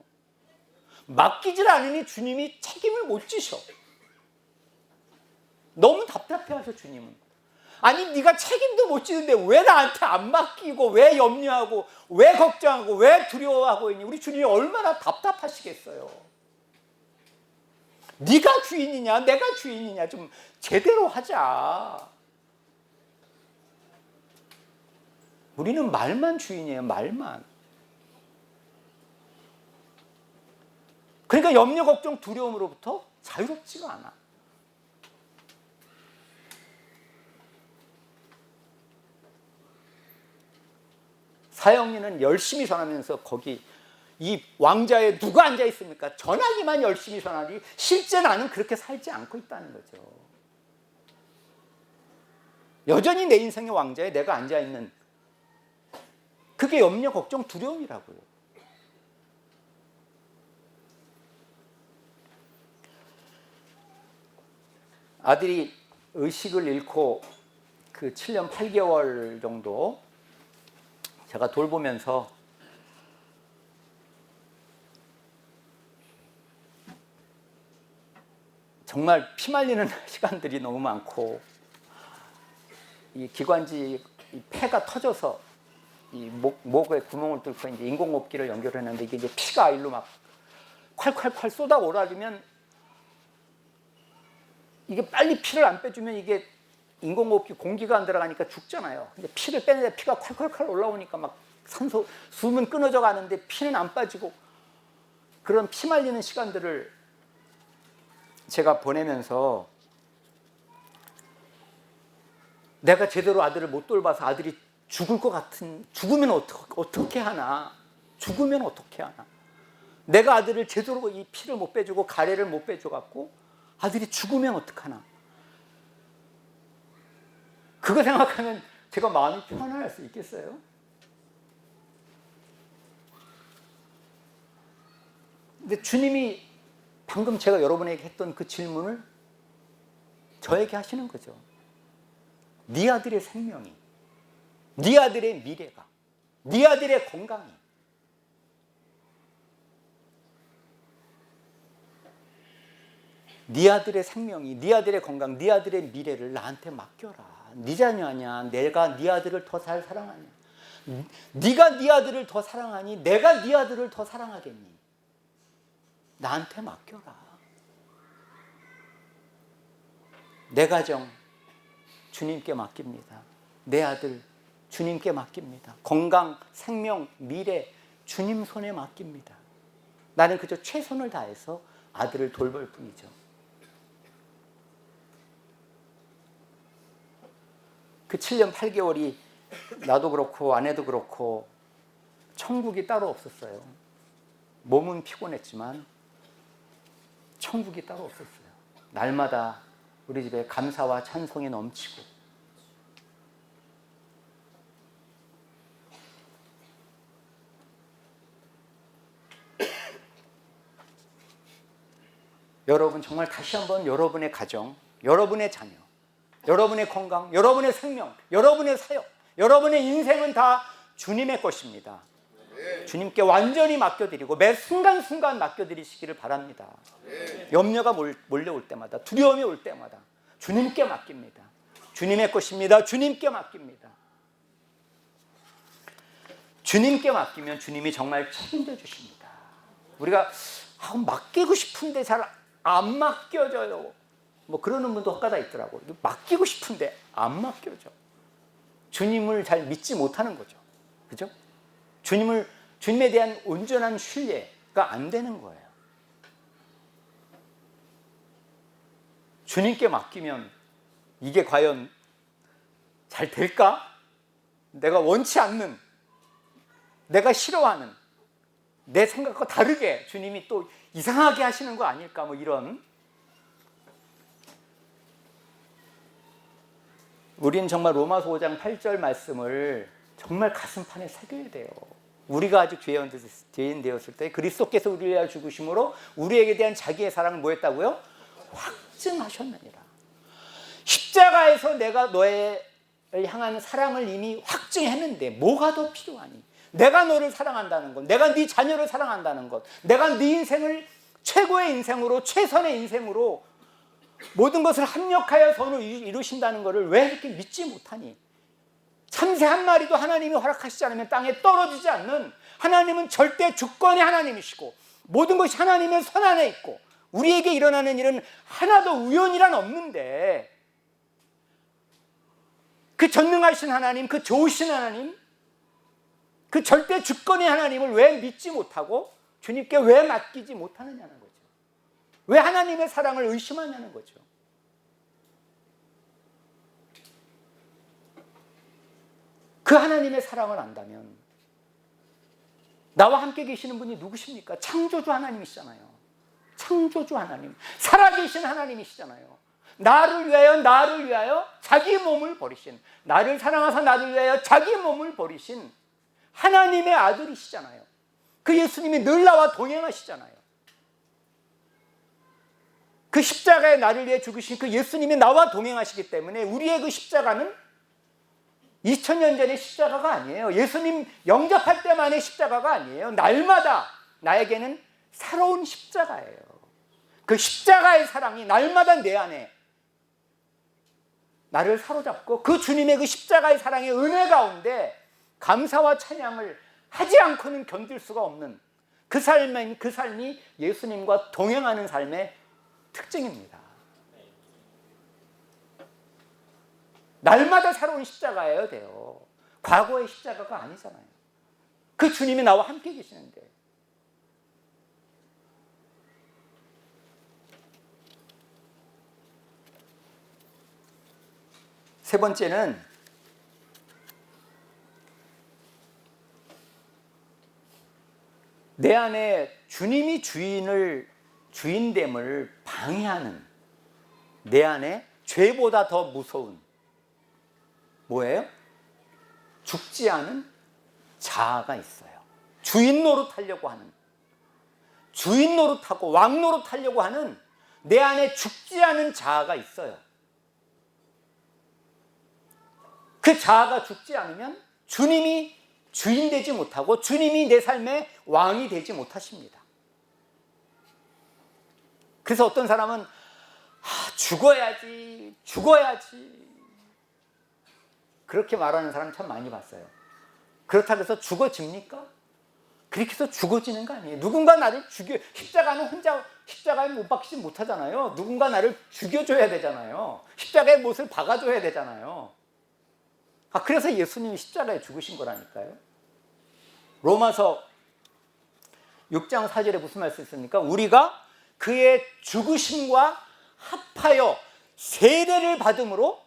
맡기질 않으니 주님이 책임을 못 지셔. 너무 답답해하셔 주님은. 아니 네가 책임도 못 지는데 왜 나한테 안 맡기고 왜 염려하고 왜 걱정하고 왜 두려워하고 있니? 우리 주님이 얼마나 답답하시겠어요. 네가 주인이냐 내가 주인이냐 좀 제대로 하자. 우리는 말만 주인이에요. 말만. 그러니까 염려 걱정 두려움으로부터 자유롭지가 않아. 사형리는 열심히 전하면서 거기 이 왕자에 누가 앉아 있습니까? 전하기만 열심히 전하니 실제 나는 그렇게 살지 않고 있다는 거죠. 여전히 내 인생의 왕자에 내가 앉아 있는 그게 염려 걱정 두려움이라고요. 아들이 의식을 잃고 그 7년 8개월 정도 제가 돌보면서 정말 피 말리는 시간들이 너무 많고 이 기관지 이 폐가 터져서 이 목에 구멍을 뚫고 이제 인공호흡기를 연결했는데 이게 이제 피가 일로 막 콸콸콸 쏟아오르면 이게 빨리 피를 안 빼주면 이게 인공호흡기 공기가 안 들어가니까 죽잖아요. 근데 피를 빼는데 피가 콸콸콸 올라오니까 막 산소 숨은 끊어져 가는데 피는 안 빠지고 그런 피 말리는 시간들을 제가 보내면서 내가 제대로 아들을 못 돌봐서 아들이 죽을 것 같은 죽으면 어떻게 하나 죽으면 어떻게 하나 내가 아들을 제대로 이 피를 못 빼주고 가래를 못 빼줘 갖고 아들이 죽으면 어떡하나 그거 생각하면 제가 마음이 편안할 수 있겠어요? 근데 주님이 방금 제가 여러분에게 했던 그 질문을 저에게 하시는 거죠. 네 아들의 생명이, 네 아들의 미래가, 네 아들의 건강이 네 아들의 생명이, 네 아들의 건강, 네 아들의 미래를 나한테 맡겨라. 네 자녀냐? 내가 네 아들을 더 잘 사랑하냐? 네가 네 아들을 더 사랑하니 내가 네 아들을 더 사랑하겠니? 나한테 맡겨라. 내 가정 주님께 맡깁니다. 내 아들 주님께 맡깁니다. 건강, 생명, 미래 주님 손에 맡깁니다. 나는 그저 최선을 다해서 아들을 돌볼 뿐이죠. 그 7년 8개월이 나도 그렇고 아내도 그렇고 천국이 따로 없었어요. 몸은 피곤했지만 천국이 따로 없었어요. 날마다 우리 집에 감사와 찬송이 넘치고 여러분 정말 다시 한번 여러분의 가정, 여러분의 자녀, 여러분의 건강, 여러분의 생명, 여러분의 사역, 여러분의 인생은 다 주님의 것입니다. 주님께 완전히 맡겨드리고 매 순간순간 맡겨드리시기를 바랍니다. 염려가 몰려올 때마다, 두려움이 올 때마다 주님께 맡깁니다. 주님의 것입니다. 주님께 맡깁니다. 주님께 맡기면 주님이 정말 책임져 주십니다. 우리가 맡기고 싶은데 잘 안 맡겨져요. 뭐 그러는 분도 헛가다 있더라고요. 맡기고 싶은데 안 맡겨져. 주님을 잘 믿지 못하는 거죠. 그죠? 주님에 대한 온전한 신뢰가 안 되는 거예요. 주님께 맡기면 이게 과연 잘 될까? 내가 원치 않는, 내가 싫어하는, 내 생각과 다르게 주님이 또 이상하게 하시는 거 아닐까? 뭐 이런. 우린 정말 로마서 5장 8절 말씀을 정말 가슴판에 새겨야 돼요. 우리가 아직 죄인 되었을 때 그리스도께서 우리를 위하여 죽으심으로 우리에게 대한 자기의 사랑을 뭐 했다고요? 확증하셨느니라. 십자가에서 내가 너를 향한 사랑을 이미 확증했는데 뭐가 더 필요하니? 내가 너를 사랑한다는 것, 내가 네 자녀를 사랑한다는 것, 내가 네 인생을 최고의 인생으로, 최선의 인생으로 모든 것을 합력하여 선을 이루신다는 것을 왜 이렇게 믿지 못하니? 참새 한 마리도 하나님이 허락하시지 않으면 땅에 떨어지지 않는 하나님은 절대 주권의 하나님이시고 모든 것이 하나님의 손 안에 있고 우리에게 일어나는 일은 하나도 우연이란 없는데 그 전능하신 하나님, 그 좋으신 하나님, 그 절대 주권의 하나님을 왜 믿지 못하고 주님께 왜 맡기지 못하느냐는 거죠. 왜 하나님의 사랑을 의심하냐는 거죠. 그 하나님의 사랑을 안다면 나와 함께 계시는 분이 누구십니까? 창조주 하나님이시잖아요. 창조주 하나님, 살아계신 하나님이시잖아요. 나를 위하여 자기 몸을 버리신, 나를 사랑하사 나를 위하여 자기 몸을 버리신 하나님의 아들이시잖아요. 그 예수님이 늘 나와 동행하시잖아요. 그 십자가에 나를 위해 죽으신 그 예수님이 나와 동행하시기 때문에 우리의 그 십자가는 2000년 전의 십자가가 아니에요. 예수님 영접할 때만의 십자가가 아니에요. 날마다 나에게는 새로운 십자가예요. 그 십자가의 사랑이 날마다 내 안에 나를 사로잡고 그 주님의 그 십자가의 사랑의 은혜 가운데 감사와 찬양을 하지 않고는 견딜 수가 없는 그 삶이 예수님과 동행하는 삶의 특징입니다. 날마다 새로운 십자가예요, 돼요. 과거의 십자가가 아니잖아요. 그 주님이 나와 함께 계시는데. 세 번째는 내 안에 주님이 주인됨을 방해하는 내 안에 죄보다 더 무서운 뭐예요? 죽지 않은 자아가 있어요. 주인 노릇하려고 하는, 주인 노릇하고 왕 노릇하려고 하는 내 안에 죽지 않은 자아가 있어요. 그 자아가 죽지 않으면 주님이 주인 되지 못하고 주님이 내 삶의 왕이 되지 못하십니다. 그래서 어떤 사람은 죽어야지 그렇게 말하는 사람 참 많이 봤어요. 그렇다고 해서 죽어집니까? 그렇게 해서 죽어지는 거 아니에요. 누군가 나를 십자가는 혼자 십자가에 못 박히지 못하잖아요. 누군가 나를 죽여줘야 되잖아요. 십자가에 못을 박아줘야 되잖아요. 그래서 예수님이 십자가에 죽으신 거라니까요. 로마서 6장 4절에 무슨 말씀 있습니까? 우리가 그의 죽으심과 합하여 세례를 받음으로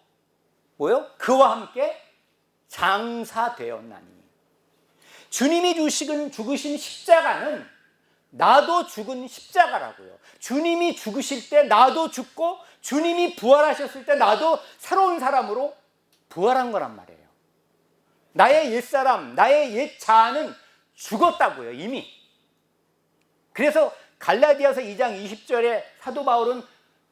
그와 함께 장사되었나니. 주님이 죽으신 십자가는 나도 죽은 십자가라고요. 주님이 죽으실 때 나도 죽고 주님이 부활하셨을 때 나도 새로운 사람으로 부활한 거란 말이에요. 나의 옛사람, 나의 옛 자아는 죽었다고요, 이미. 그래서 갈라디아서 2장 20절에 사도 바울은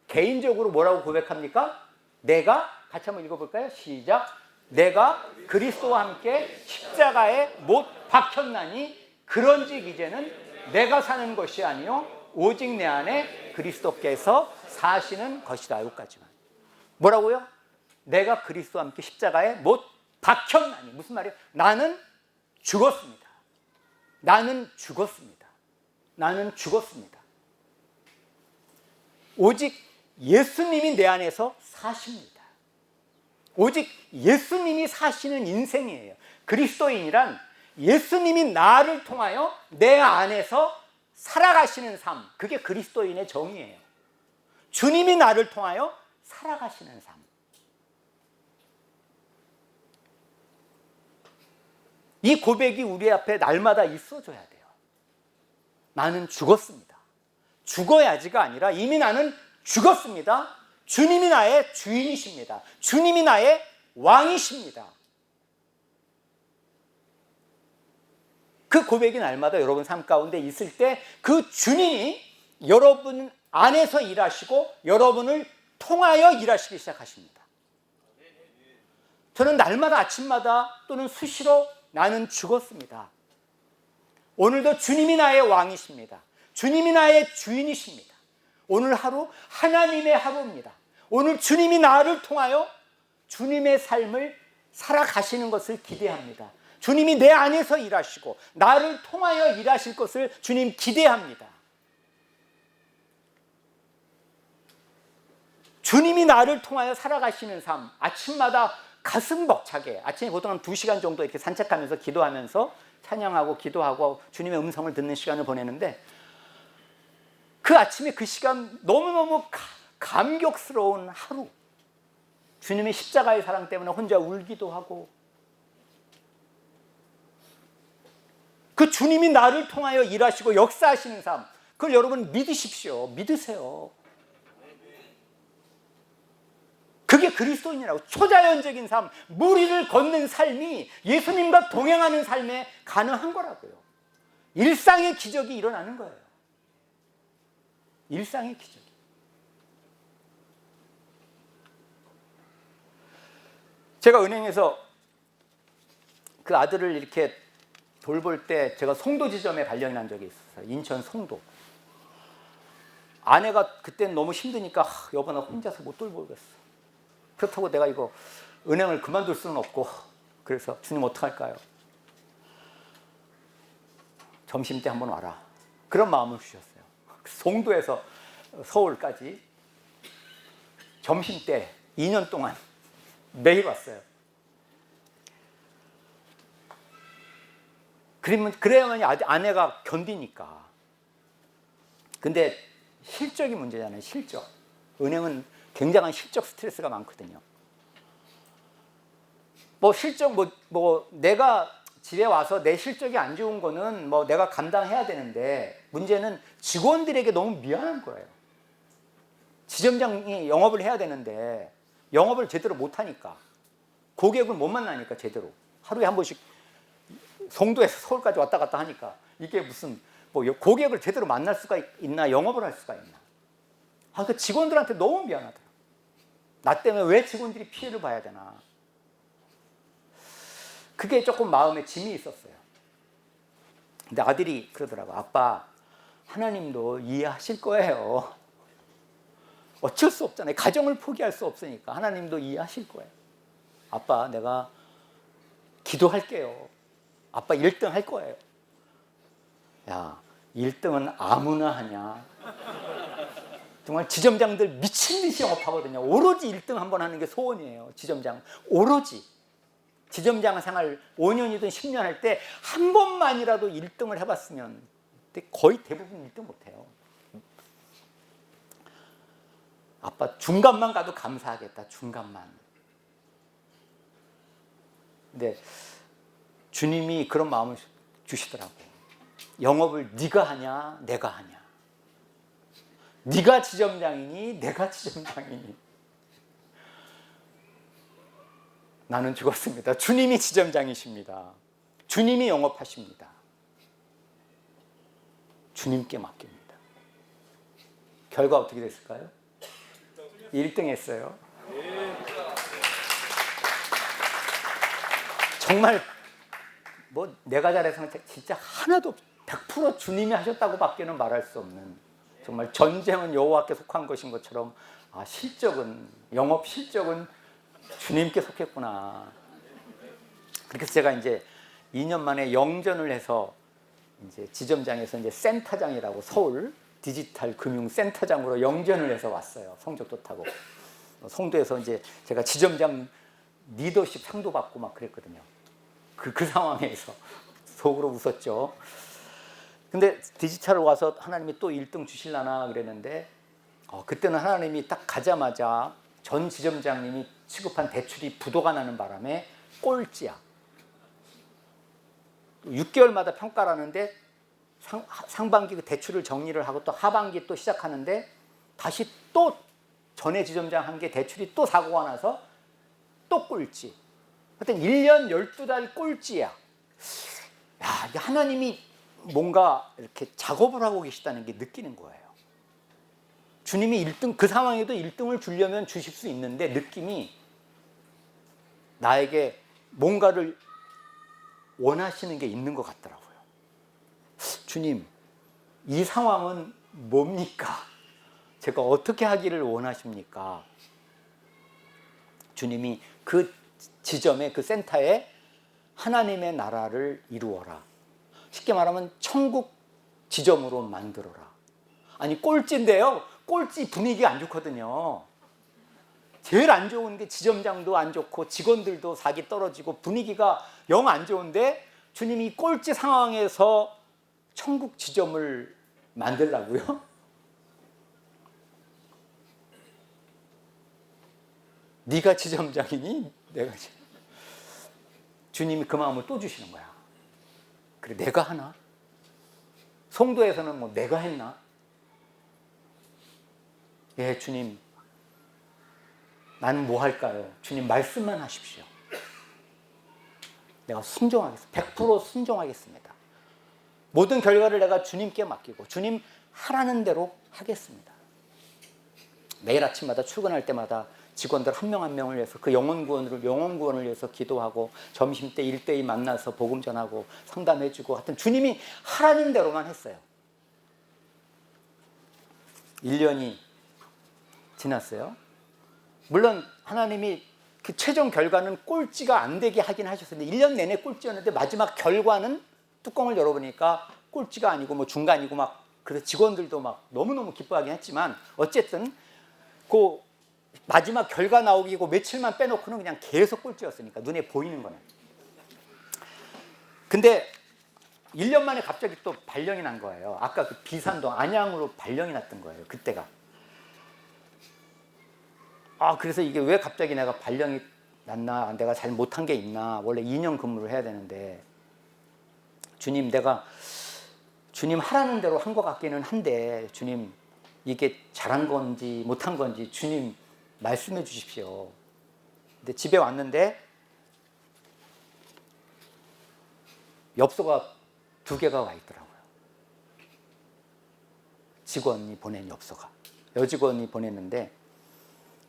개인적으로 뭐라고 고백합니까? 내가 같이 한번 읽어볼까요? 시작. 내가 그리스도와 함께 십자가에 못 박혔나니 그런즉 이제는 내가 사는 것이 아니요 오직 내 안에 그리스도께서 사시는 것이다. 여기까지만. 뭐라고요? 내가 그리스도와 함께 십자가에 못 박혔나니. 무슨 말이에요? 나는 죽었습니다. 나는 죽었습니다. 나는 죽었습니다. 오직 예수님이 내 안에서 사십니다. 오직 예수님이 사시는 인생이에요. 그리스도인이란 예수님이 나를 통하여 내 안에서 살아가시는 삶, 그게 그리스도인의 정의예요. 주님이 나를 통하여 살아가시는 삶. 이 고백이 우리 앞에 날마다 있어줘야 돼요. 나는 죽었습니다. 죽어야지가 아니라 이미 나는 죽었습니다. 주님이 나의 주인이십니다. 주님이 나의 왕이십니다. 그 고백이 날마다 여러분 삶 가운데 있을 때 그 주님이 여러분 안에서 일하시고 여러분을 통하여 일하시기 시작하십니다. 저는 날마다 아침마다 또는 수시로 나는 죽었습니다. 오늘도 주님이 나의 왕이십니다. 주님이 나의 주인이십니다. 오늘 하루 하나님의 하루입니다. 오늘 주님이 나를 통하여 주님의 삶을 살아가시는 것을 기대합니다. 주님이 내 안에서 일하시고 나를 통하여 일하실 것을 주님 기대합니다. 주님이 나를 통하여 살아가시는 삶, 아침마다 가슴 벅차게, 아침에 보통 한 2시간 정도 이렇게 산책하면서 기도하면서 찬양하고 기도하고 주님의 음성을 듣는 시간을 보내는데, 그 아침에 그 시간 너무너무 감격스러운 하루. 주님의 십자가의 사랑 때문에 혼자 울기도 하고, 그 주님이 나를 통하여 일하시고 역사하시는 삶, 그걸 여러분 믿으십시오. 믿으세요. 그게 그리스도인이라고. 초자연적인 삶, 무리를 걷는 삶이 예수님과 동행하는 삶에 가능한 거라고요. 일상의 기적이 일어나는 거예요. 일상의 기적이. 제가 은행에서 그 아들을 이렇게 돌볼 때 제가 송도 지점에 발령이 난 적이 있었어요. 인천 송도. 아내가 그때는 너무 힘드니까 여보 나 혼자서 못 돌보겠어. 그렇다고 내가 이거 은행을 그만둘 수는 없고, 그래서 주님 어떡할까요? 점심 때 한번 와라. 그런 마음을 주셨어요. 송도에서 서울까지 점심 때 2년 동안 매일 왔어요. 그래야만 아내가 견디니까. 근데 실적이 문제잖아요. 실적. 은행은 굉장한 실적 스트레스가 많거든요. 실적 내가 집에 와서 내 실적이 안 좋은 거는 내가 감당해야 되는데, 문제는 직원들에게 너무 미안한 거예요. 지점장이 영업을 해야 되는데 영업을 제대로 못 하니까, 고객을 못 만나니까 제대로 하루에 한 번씩 송도에서 서울까지 왔다 갔다 하니까, 이게 무슨 고객을 제대로 만날 수가 있나, 영업을 할 수가 있나. 그 직원들한테 너무 미안하더라고요. 나 때문에 왜 직원들이 피해를 봐야 되나. 그게 조금 마음에 짐이 있었어요. 근데 아들이 그러더라고. 아빠, 하나님도 이해하실 거예요. 어쩔 수 없잖아요. 가정을 포기할 수 없으니까 하나님도 이해하실 거예요. 아빠, 내가 기도할게요. 아빠 1등 할 거예요. 야, 1등은 아무나 하냐. 정말 지점장들 미친 듯이 영업하거든요. 오로지 1등 한번 하는 게 소원이에요. 지점장 오로지. 지점장 생활 5년이든 10년 할 때 한 번만이라도 1등을 해봤으면, 거의 대부분 1등 못해요. 아빠 중간만 가도 감사하겠다. 중간만. 근데 주님이 그런 마음을 주시더라고요. 영업을 네가 하냐 내가 하냐. 네가 지점장이니 내가 지점장이니. 나는 죽었습니다. 주님이 지점장이십니다. 주님이 영업하십니다. 주님께 맡깁니다. 결과 어떻게 됐을까요? 1등 했어요. 정말 내가 잘해서 진짜 하나도 100% 주님이 하셨다고 밖에는 말할 수 없는, 정말 전쟁은 여호와께 속한 것인 것처럼, 실적은, 영업 실적은 주님께 속했구나. 그래서 제가 이제 2년 만에 영전을 해서 이제 지점장에서 이제 센터장이라고, 서울 디지털 금융 센터장으로 영전을 해서 왔어요. 성적도 타고. 송도에서 이제 제가 지점장 리더십 상도 받고 막 그랬거든요. 그 상황에서 속으로 웃었죠. 근데 디지털을 와서 하나님이 또 1등 주실라나 그랬는데, 그때는 하나님이 딱 가자마자 전 지점장님이 취급한 대출이 부도가 나는 바람에 꼴찌야. 6개월마다 평가를 하는데 상반기 그 대출을 정리를 하고 또 하반기 또 시작하는데, 다시 또 전에 지점장 한 게 대출이 또 사고가 나서 또 꼴찌. 하여튼 1년 12달 꼴찌야. 야, 하나님이 뭔가 이렇게 작업을 하고 계시다는 게 느끼는 거예요. 주님이 1등, 그 상황에도 1등을 주려면 주실 수 있는데, 느낌이 나에게 뭔가를 원하시는 게 있는 것 같더라고요. 주님, 이 상황은 뭡니까? 제가 어떻게 하기를 원하십니까? 주님이 그 지점에, 그 센터에 하나님의 나라를 이루어라. 쉽게 말하면 천국 지점으로 만들어라. 아니, 꼴찌인데요. 꼴찌 분위기 안 좋거든요. 제일 안 좋은 게 지점장도 안 좋고 직원들도 사기 떨어지고 분위기가 영 안 좋은데 주님이 꼴찌 상황에서 천국 지점을 만들라고요? 네가 지점장이니? 내가 주님이 그 마음을 또 주시는 거야. 그래, 내가 하나? 송도에서는 뭐 내가 했나? 예, 주님, 나는 뭐 할까요? 주님 말씀만 하십시오. 내가 순종하겠습니다. 100% 순종하겠습니다. 모든 결과를 내가 주님께 맡기고 주님 하라는 대로 하겠습니다. 매일 아침마다 출근할 때마다 직원들 한 명 한 명을 위해서 그 영혼 구원을 위해서 기도하고 점심 때 1대2 만나서 복음 전하고 상담해주고 하여튼 주님이 하라는 대로만 했어요. 1년이 지났어요. 물론 하나님이 그 최종 결과는 꼴찌가 안 되게 하긴 하셨는데 1년 내내 꼴찌였는데 마지막 결과는 뚜껑을 열어보니까 꼴찌가 아니고 뭐 중간이고 막 그래서 직원들도 막 너무너무 기뻐하긴 했지만 어쨌든 그 마지막 결과 나오기고 며칠만 빼놓고는 그냥 계속 꼴찌였으니까 눈에 보이는 거는. 근데 1년 만에 갑자기 또 발령이 난 거예요. 아까 그 비산동 안양으로 발령이 났던 거예요. 그때가. 그래서 이게 왜 갑자기 내가 발령이 났나, 내가 잘 못한 게 있나, 원래 2년 근무를 해야 되는데 주님, 내가 주님 하라는 대로 한 것 같기는 한데 주님 이게 잘한 건지 못한 건지 주님 말씀해 주십시오. 근데 집에 왔는데 엽서가 2개가 와 있더라고요. 직원이 보낸 엽서가. 여직원이 보냈는데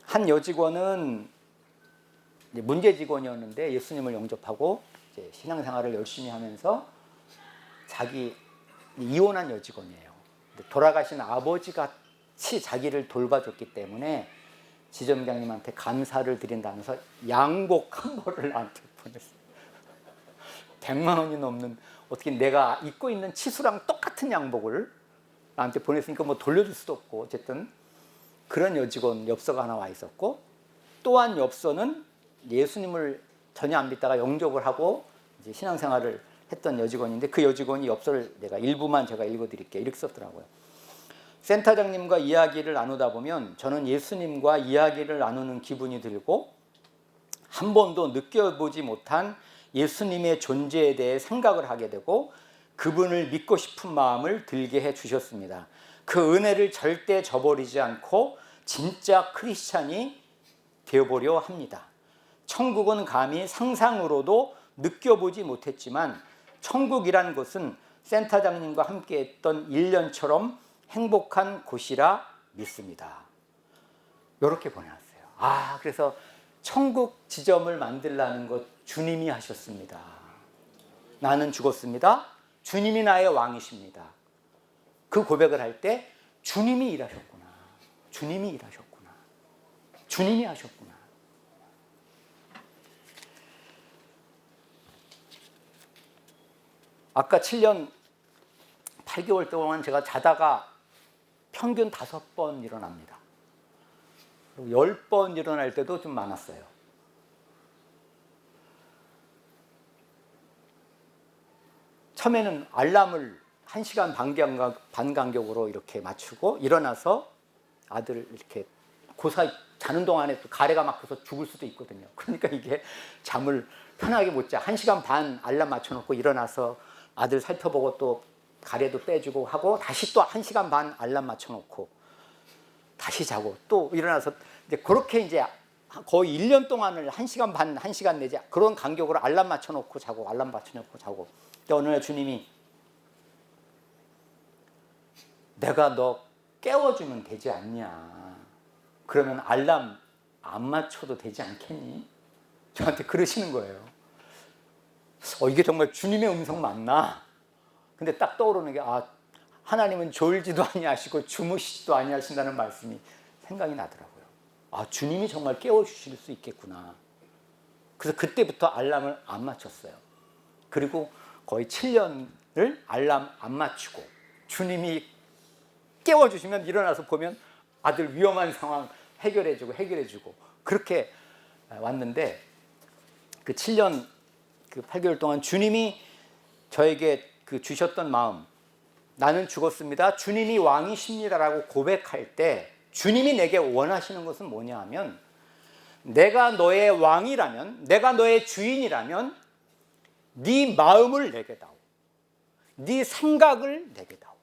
한 여직원은 문제 직원이었는데 예수님을 영접하고 이제 신앙생활을 열심히 하면서 자기 이혼한 여직원이에요. 돌아가신 아버지 같이 자기를 돌봐줬기 때문에 지점장님한테 감사를 드린다면서 양복 한 벌을 나한테 보냈어요. 100만 원이 넘는, 어떻게 내가 입고 있는 치수랑 똑같은 양복을 나한테 보냈으니까 뭐 돌려줄 수도 없고 어쨌든 그런 여직원 엽서가 하나 와 있었고, 또한 엽서는 예수님을 전혀 안 믿다가 영접을 하고 이제 신앙생활을 했던 여직원인데 그 여직원이 엽서를 내가 일부만 제가 읽어드릴게요. 이렇게 썼더라고요. 센터장님과 이야기를 나누다 보면 저는 예수님과 이야기를 나누는 기분이 들고 한 번도 느껴보지 못한 예수님의 존재에 대해 생각을 하게 되고 그분을 믿고 싶은 마음을 들게 해주셨습니다. 그 은혜를 절대 저버리지 않고 진짜 크리스찬이 되어보려 합니다. 천국은 감히 상상으로도 느껴보지 못했지만 천국이란 곳은 센터장님과 함께 했던 1년처럼 행복한 곳이라 믿습니다. 이렇게 보내왔어요. 그래서 천국 지점을 만들라는 것 주님이 하셨습니다. 나는 죽었습니다. 주님이 나의 왕이십니다. 그 고백을 할 때 주님이 일하셨구나. 주님이 일하셨구나. 주님이 하셨구나. 아까 7년 8개월 동안 제가 자다가 평균 5번 일어납니다. 10번 일어날 때도 좀 많았어요. 처음에는 알람을 1시간 반 간격으로 이렇게 맞추고 일어나서 아들 이렇게 고사 자는 동안에 또 가래가 막혀서 죽을 수도 있거든요. 그러니까 이게 잠을 편하게 못 자. 1시간 반 알람 맞춰놓고 일어나서 아들 살펴보고 또 가래도 빼주고 하고 다시 또 1시간 반 알람 맞춰놓고 다시 자고 또 일어나서 이제 그렇게 이제 거의 1년 동안을 1시간 반, 1시간 내지 그런 간격으로 알람 맞춰놓고 자고 알람 맞춰놓고 자고. 근데 어느 날 주님이 내가 너 깨워주면 되지 않냐. 그러면 알람 안 맞춰도 되지 않겠니? 저한테 그러시는 거예요. 이게 정말 주님의 음성 맞나? 근데 딱 떠오르는 게 하나님은 졸지도 아니하시고 주무시지도 아니하신다는 말씀이 생각이 나더라고요. 아, 주님이 정말 깨워주실 수 있겠구나. 그래서 그때부터 알람을 안 맞췄어요. 그리고 거의 7년을 알람 안 맞추고 주님이 깨워주시면 일어나서 보면 아들 위험한 상황 해결해주고 그렇게 왔는데, 그 7년 그 8개월 동안 주님이 저에게 그 주셨던 마음, 나는 죽었습니다, 주님이 왕이십니다라고 고백할 때 주님이 내게 원하시는 것은 뭐냐 하면, 내가 너의 왕이라면, 내가 너의 주인이라면 네 마음을 내게 다오, 네 생각을 내게 다오,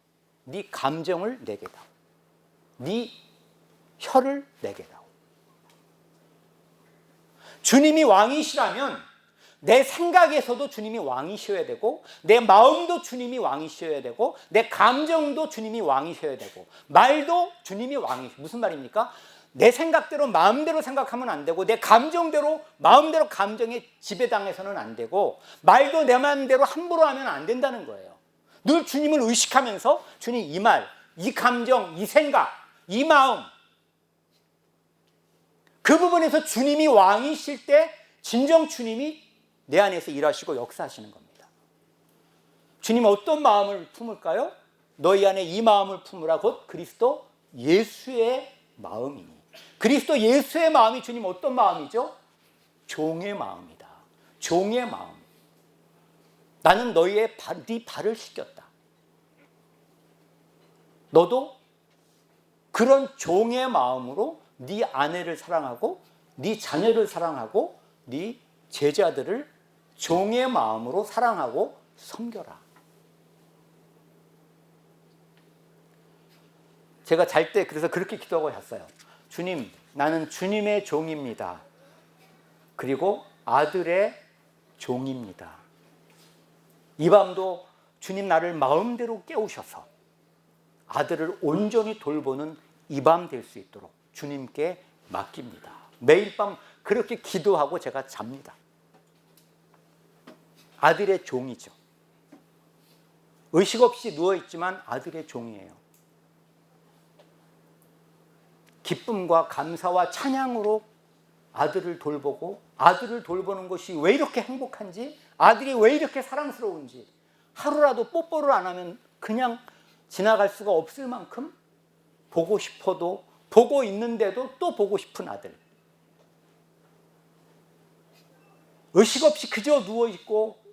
네 감정을 내게 다오, 네 혀를 내게 다오. 주님이 왕이시라면 내 생각에서도 주님이 왕이셔야 되고, 내 마음도 주님이 왕이셔야 되고, 내 감정도 주님이 왕이셔야 되고, 말도 주님이 왕이셔. 무슨 말입니까? 내 생각대로 마음대로 생각하면 안 되고, 내 감정대로 마음대로 감정에 지배당해서는 안 되고, 말도 내 마음대로 함부로 하면 안 된다는 거예요. 늘 주님을 의식하면서 주님 이 말, 이 감정, 이 생각, 이 마음, 그 부분에서 주님이 왕이실 때 진정 주님이 내 안에서 일하시고 역사하시는 겁니다. 주님 어떤 마음을 품을까요? 너희 안에 이 마음을 품으라, 곧 그리스도 예수의 마음이니. 그리스도 예수의 마음이 주님 어떤 마음이죠? 종의 마음이다. 종의 마음. 나는 너희의 네 발을 씻겼다. 너도 그런 종의 마음으로 네 아내를 사랑하고, 네 자녀를 사랑하고, 네 제자들을 종의 마음으로 사랑하고 섬겨라. 제가 잘 때 그래서 그렇게 기도하고 잤어요. 주님, 나는 주님의 종입니다. 그리고 아들의 종입니다. 이 밤도 주님 나를 마음대로 깨우셔서 아들을 온전히 돌보는 이 밤 될 수 있도록 주님께 맡깁니다. 매일 밤 그렇게 기도하고 제가 잡니다. 아들의 종이죠. 의식 없이 누워있지만 아들의 종이에요. 기쁨과 감사와 찬양으로 아들을 돌보고, 아들을 돌보는 것이 왜 이렇게 행복한지, 아들이 왜 이렇게 사랑스러운지, 하루라도 뽀뽀를 안 하면 그냥 지나갈 수가 없을 만큼 보고 싶어도, 보고 있는데도 또 보고 싶은 아들. 의식 없이 그저 누워있고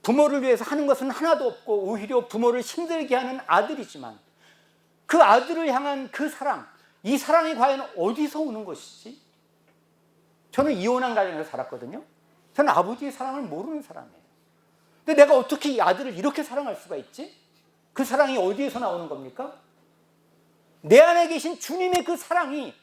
부모를 위해서 하는 것은 하나도 없고 오히려 부모를 힘들게 하는 아들이지만, 그 아들을 향한 그 사랑, 이 사랑이 과연 어디서 오는 것이지? 저는 이혼한 가정에서 살았거든요. 저는 아버지의 사랑을 모르는 사람이에요. 근데 내가 어떻게 이 아들을 이렇게 사랑할 수가 있지? 그 사랑이 어디에서 나오는 겁니까? 내 안에 계신 주님의 그 사랑이,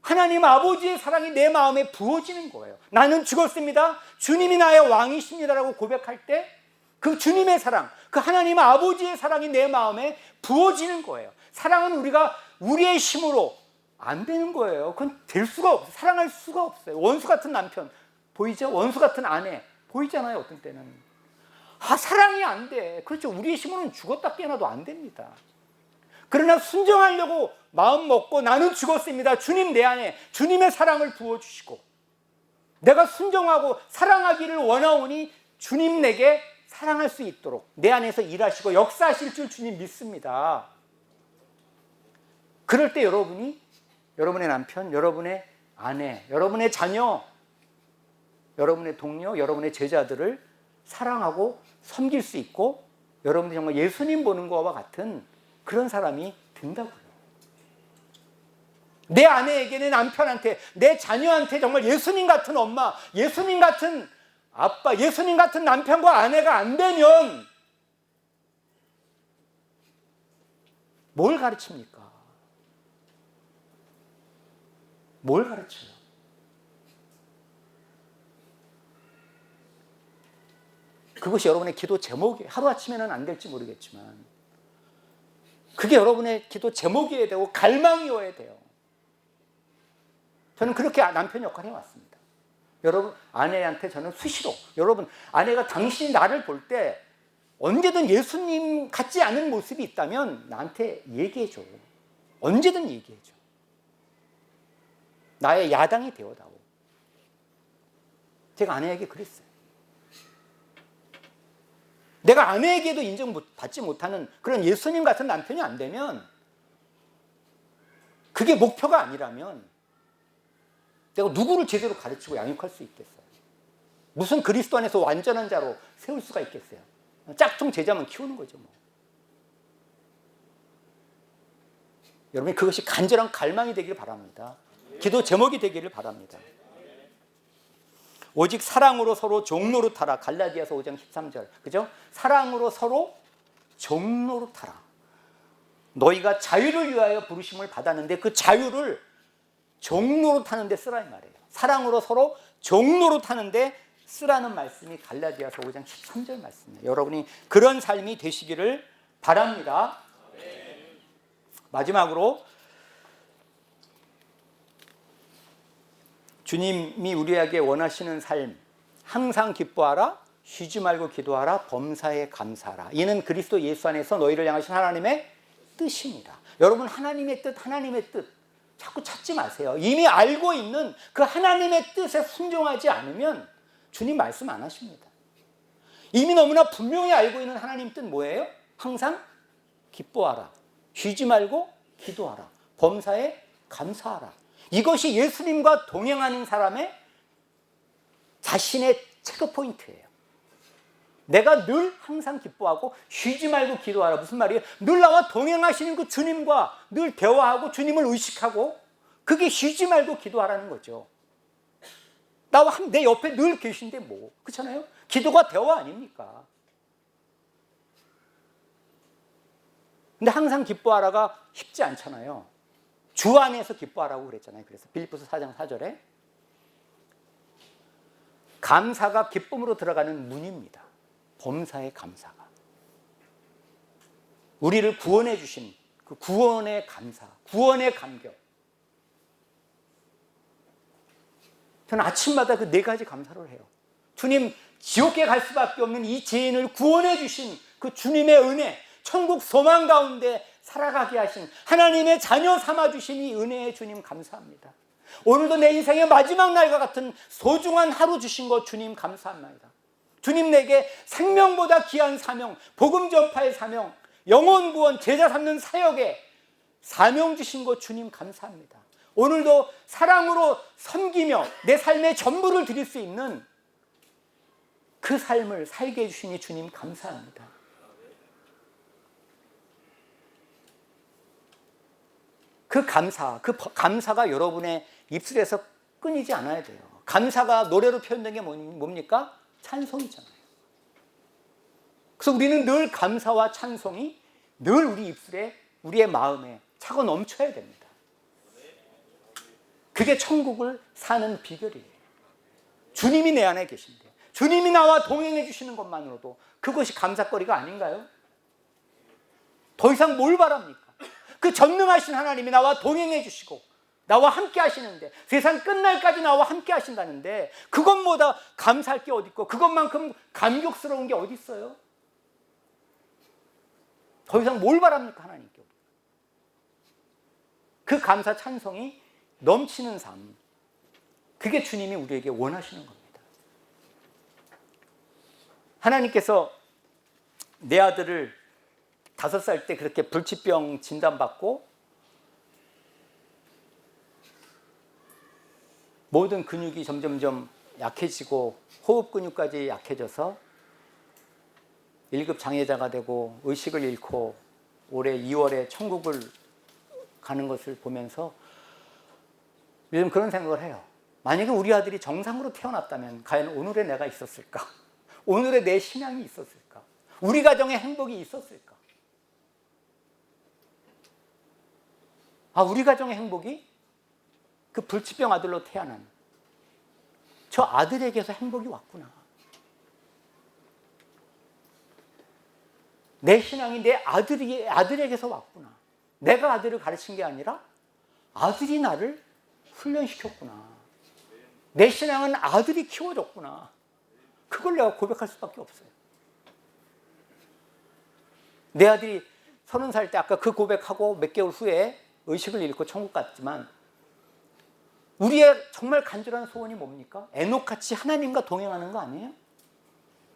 하나님 아버지의 사랑이 내 마음에 부어지는 거예요. 나는 죽었습니다, 주님이 나의 왕이십니다라고 고백할 때 그 주님의 사랑, 그 하나님 아버지의 사랑이 내 마음에 부어지는 거예요. 사랑은 우리가 우리의 힘으로 안 되는 거예요. 그건 될 수가 없어요. 사랑할 수가 없어요. 원수 같은 남편 보이죠? 원수 같은 아내 보이잖아요. 어떤 때는 사랑이 안 돼. 그렇죠. 우리의 힘으로는 죽었다 깨어나도 안 됩니다. 그러나 순종하려고 마음 먹고 나는 죽었습니다, 주님 내 안에 주님의 사랑을 부어주시고 내가 순종하고 사랑하기를 원하오니 주님 내게 사랑할 수 있도록 내 안에서 일하시고 역사하실 줄 주님 믿습니다. 그럴 때 여러분이 여러분의 남편, 여러분의 아내, 여러분의 자녀, 여러분의 동료, 여러분의 제자들을 사랑하고 섬길 수 있고, 여러분들이 정말 예수님 보는 것과 같은 그런 사람이 된다고요. 내 아내에게, 내 남편한테, 내 자녀한테 정말 예수님 같은 엄마, 예수님 같은 아빠, 예수님 같은 남편과 아내가 안 되면 뭘 가르칩니까? 뭘 가르쳐요? 그것이 여러분의 기도 제목이, 하루아침에는 안 될지 모르겠지만 그게 여러분의 기도 제목이어야 되고 갈망이어야 돼요. 저는 그렇게 남편 역할을 해왔습니다. 여러분, 아내한테 저는 수시로, 여러분, 아내가 당신이 나를 볼 때 언제든 예수님 같지 않은 모습이 있다면 나한테 얘기해줘. 언제든 얘기해줘. 나의 야당이 되어다오. 제가 아내에게 그랬어요. 내가 아내에게도 인정받지 못하는 그런 예수님 같은 남편이 안 되면, 그게 목표가 아니라면 내가 누구를 제대로 가르치고 양육할 수 있겠어요? 무슨 그리스도 안에서 완전한 자로 세울 수가 있겠어요? 짝퉁 제자만 키우는 거죠, 뭐. 여러분, 그것이 간절한 갈망이 되기를 바랍니다. 기도 제목이 되기를 바랍니다. 오직 사랑으로 서로 종노릇하라. 갈라디아서 5장 13절. 그죠? 사랑으로 서로 종노릇하라. 너희가 자유를 위하여 부르심을 받았는데 그 자유를 종노릇하는 데 쓰라 이 말이에요. 사랑으로 서로 종노릇하는 데 쓰라는 말씀이 갈라디아서 5장 13절 말씀이에요. 여러분이 그런 삶이 되시기를 바랍니다. 마지막으로 주님이 우리에게 원하시는 삶, 항상 기뻐하라, 쉬지 말고 기도하라, 범사에 감사하라. 이는 그리스도 예수 안에서 너희를 향하신 하나님의 뜻입니다. 여러분, 하나님의 뜻 자꾸 찾지 마세요. 이미 알고 있는 그 하나님의 뜻에 순종하지 않으면 주님 말씀 안 하십니다. 이미 너무나 분명히 알고 있는 하나님 뜻 뭐예요? 항상 기뻐하라, 쉬지 말고 기도하라, 범사에 감사하라. 이것이 예수님과 동행하는 사람의 자신의 체크포인트예요. 내가 늘 항상 기뻐하고 쉬지 말고 기도하라. 무슨 말이에요? 늘 나와 동행하시는 그 주님과 늘 대화하고 주님을 의식하고, 그게 쉬지 말고 기도하라는 거죠. 나와 내 옆에 늘 계신데 뭐, 그렇잖아요? 기도가 대화 아닙니까? 근데 항상 기뻐하라가 쉽지 않잖아요. 주 안에서 기뻐하라고 그랬잖아요. 그래서 빌립보서 4장 4절에 감사가 기쁨으로 들어가는 문입니다. 범사의 감사가. 우리를 구원해 주신 그 구원의 감사, 구원의 감격. 저는 아침마다 그 4가지 감사를 해요. 주님, 지옥에 갈 수밖에 없는 이 죄인을 구원해 주신 그 주님의 은혜, 천국 소망 가운데 살아가게 하신 하나님의 자녀 삼아주신 이 은혜의 주님 감사합니다. 오늘도 내 인생의 마지막 날과 같은 소중한 하루 주신 것 주님 감사합니다. 주님, 내게 생명보다 귀한 사명, 복음 전파의 사명, 영혼 구원, 제자 삼는 사역에 사명 주신 것 주님 감사합니다. 오늘도 사랑으로 섬기며 내 삶의 전부를 드릴 수 있는 그 삶을 살게 해주시니 주님 감사합니다. 그 감사가 여러분의 입술에서 끊이지 않아야 돼요. 감사가 노래로 표현된 게 뭡니까? 찬송이잖아요. 그래서 우리는 늘 감사와 찬송이 늘 우리 입술에, 우리의 마음에 차고 넘쳐야 됩니다. 그게 천국을 사는 비결이에요. 주님이 내 안에 계신데, 주님이 나와 동행해 주시는 것만으로도 그것이 감사거리가 아닌가요? 더 이상 뭘 바랍니까? 그 전능하신 하나님이 나와 동행해 주시고 나와 함께 하시는데, 세상 끝날까지 나와 함께 하신다는데 그것보다 감사할 게 어디 있고 그것만큼 감격스러운 게 어디 있어요? 더 이상 뭘 바랍니까, 하나님께? 그 감사 찬송이 넘치는 삶, 그게 주님이 우리에게 원하시는 겁니다. 하나님께서 내 아들을 5살 때 그렇게 불치병 진단받고 모든 근육이 점점점 약해지고 호흡 근육까지 약해져서 1급 장애자가 되고 의식을 잃고 올해 2월에 천국을 가는 것을 보면서 요즘 그런 생각을 해요. 만약에 우리 아들이 정상으로 태어났다면 과연 오늘의 내가 있었을까? 오늘의 내 신앙이 있었을까? 우리 가정에 행복이 있었을까? 우리 가정의 행복이 그 불치병 아들로 태어난 저 아들에게서 행복이 왔구나. 내 신앙이 내 아들에게서 왔구나. 내가 아들을 가르친 게 아니라 아들이 나를 훈련시켰구나. 내 신앙은 아들이 키워줬구나. 그걸 내가 고백할 수밖에 없어요. 내 아들이 30살 때 아까 그 고백하고 몇 개월 후에 의식을 잃고 천국 갔지만 우리의 정말 간절한 소원이 뭡니까? 에녹같이 하나님과 동행하는 거 아니에요?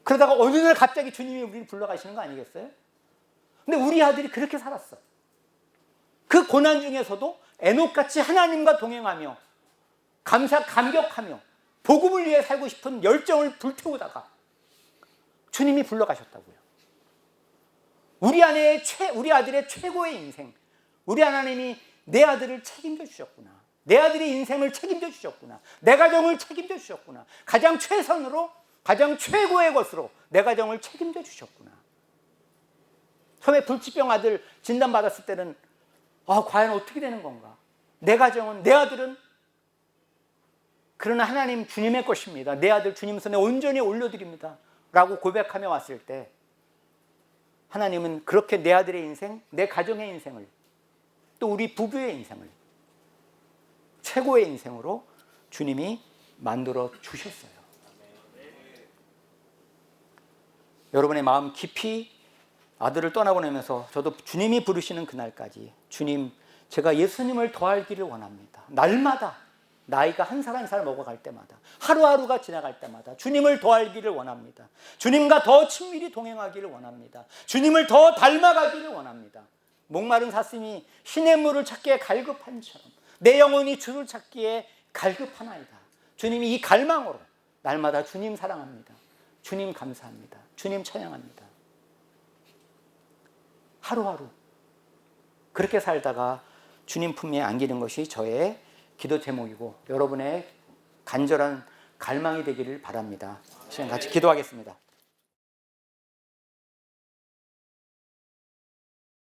그러다가 어느 날 갑자기 주님이 우리를 불러가시는 거 아니겠어요? 근데 우리 아들이 그렇게 살았어. 그 고난 중에서도 에녹같이 하나님과 동행하며 감격하며 복음을 위해 살고 싶은 열정을 불태우다가 주님이 불러가셨다고요. 우리 아들의 최고의 인생, 우리 하나님이 내 아들을 책임져 주셨구나. 내 아들의 인생을 책임져 주셨구나. 내 가정을 책임져 주셨구나. 가장 최선으로, 가장 최고의 것으로 내 가정을 책임져 주셨구나. 처음에 불치병 아들 진단받았을 때는 과연 어떻게 되는 건가? 내 가정은, 내 아들은, 그러나 하나님 주님의 것입니다. 내 아들 주님 손에 온전히 올려드립니다. 라고 고백하며 왔을 때 하나님은 그렇게 내 아들의 인생, 내 가정의 인생을, 또 우리 부부의 인생을 최고의 인생으로 주님이 만들어 주셨어요. 여러분의 마음 깊이 아들을 떠나보내면서 저도 주님이 부르시는 그날까지 주님, 제가 예수님을 더 알기를 원합니다. 날마다 나이가 한 살 한 살 먹어갈 때마다, 하루하루가 지나갈 때마다 주님을 더 알기를 원합니다. 주님과 더 친밀히 동행하기를 원합니다. 주님을 더 닮아가기를 원합니다. 목마른 사슴이 시냇물을 찾기에 갈급한처럼 내 영혼이 주를 찾기에 갈급하나이다. 주님이 이 갈망으로 날마다 주님 사랑합니다. 주님 감사합니다. 주님 찬양합니다. 하루하루 그렇게 살다가 주님 품에 안기는 것이 저의 기도 제목이고 여러분의 간절한 갈망이 되기를 바랍니다. 시간 같이 기도하겠습니다.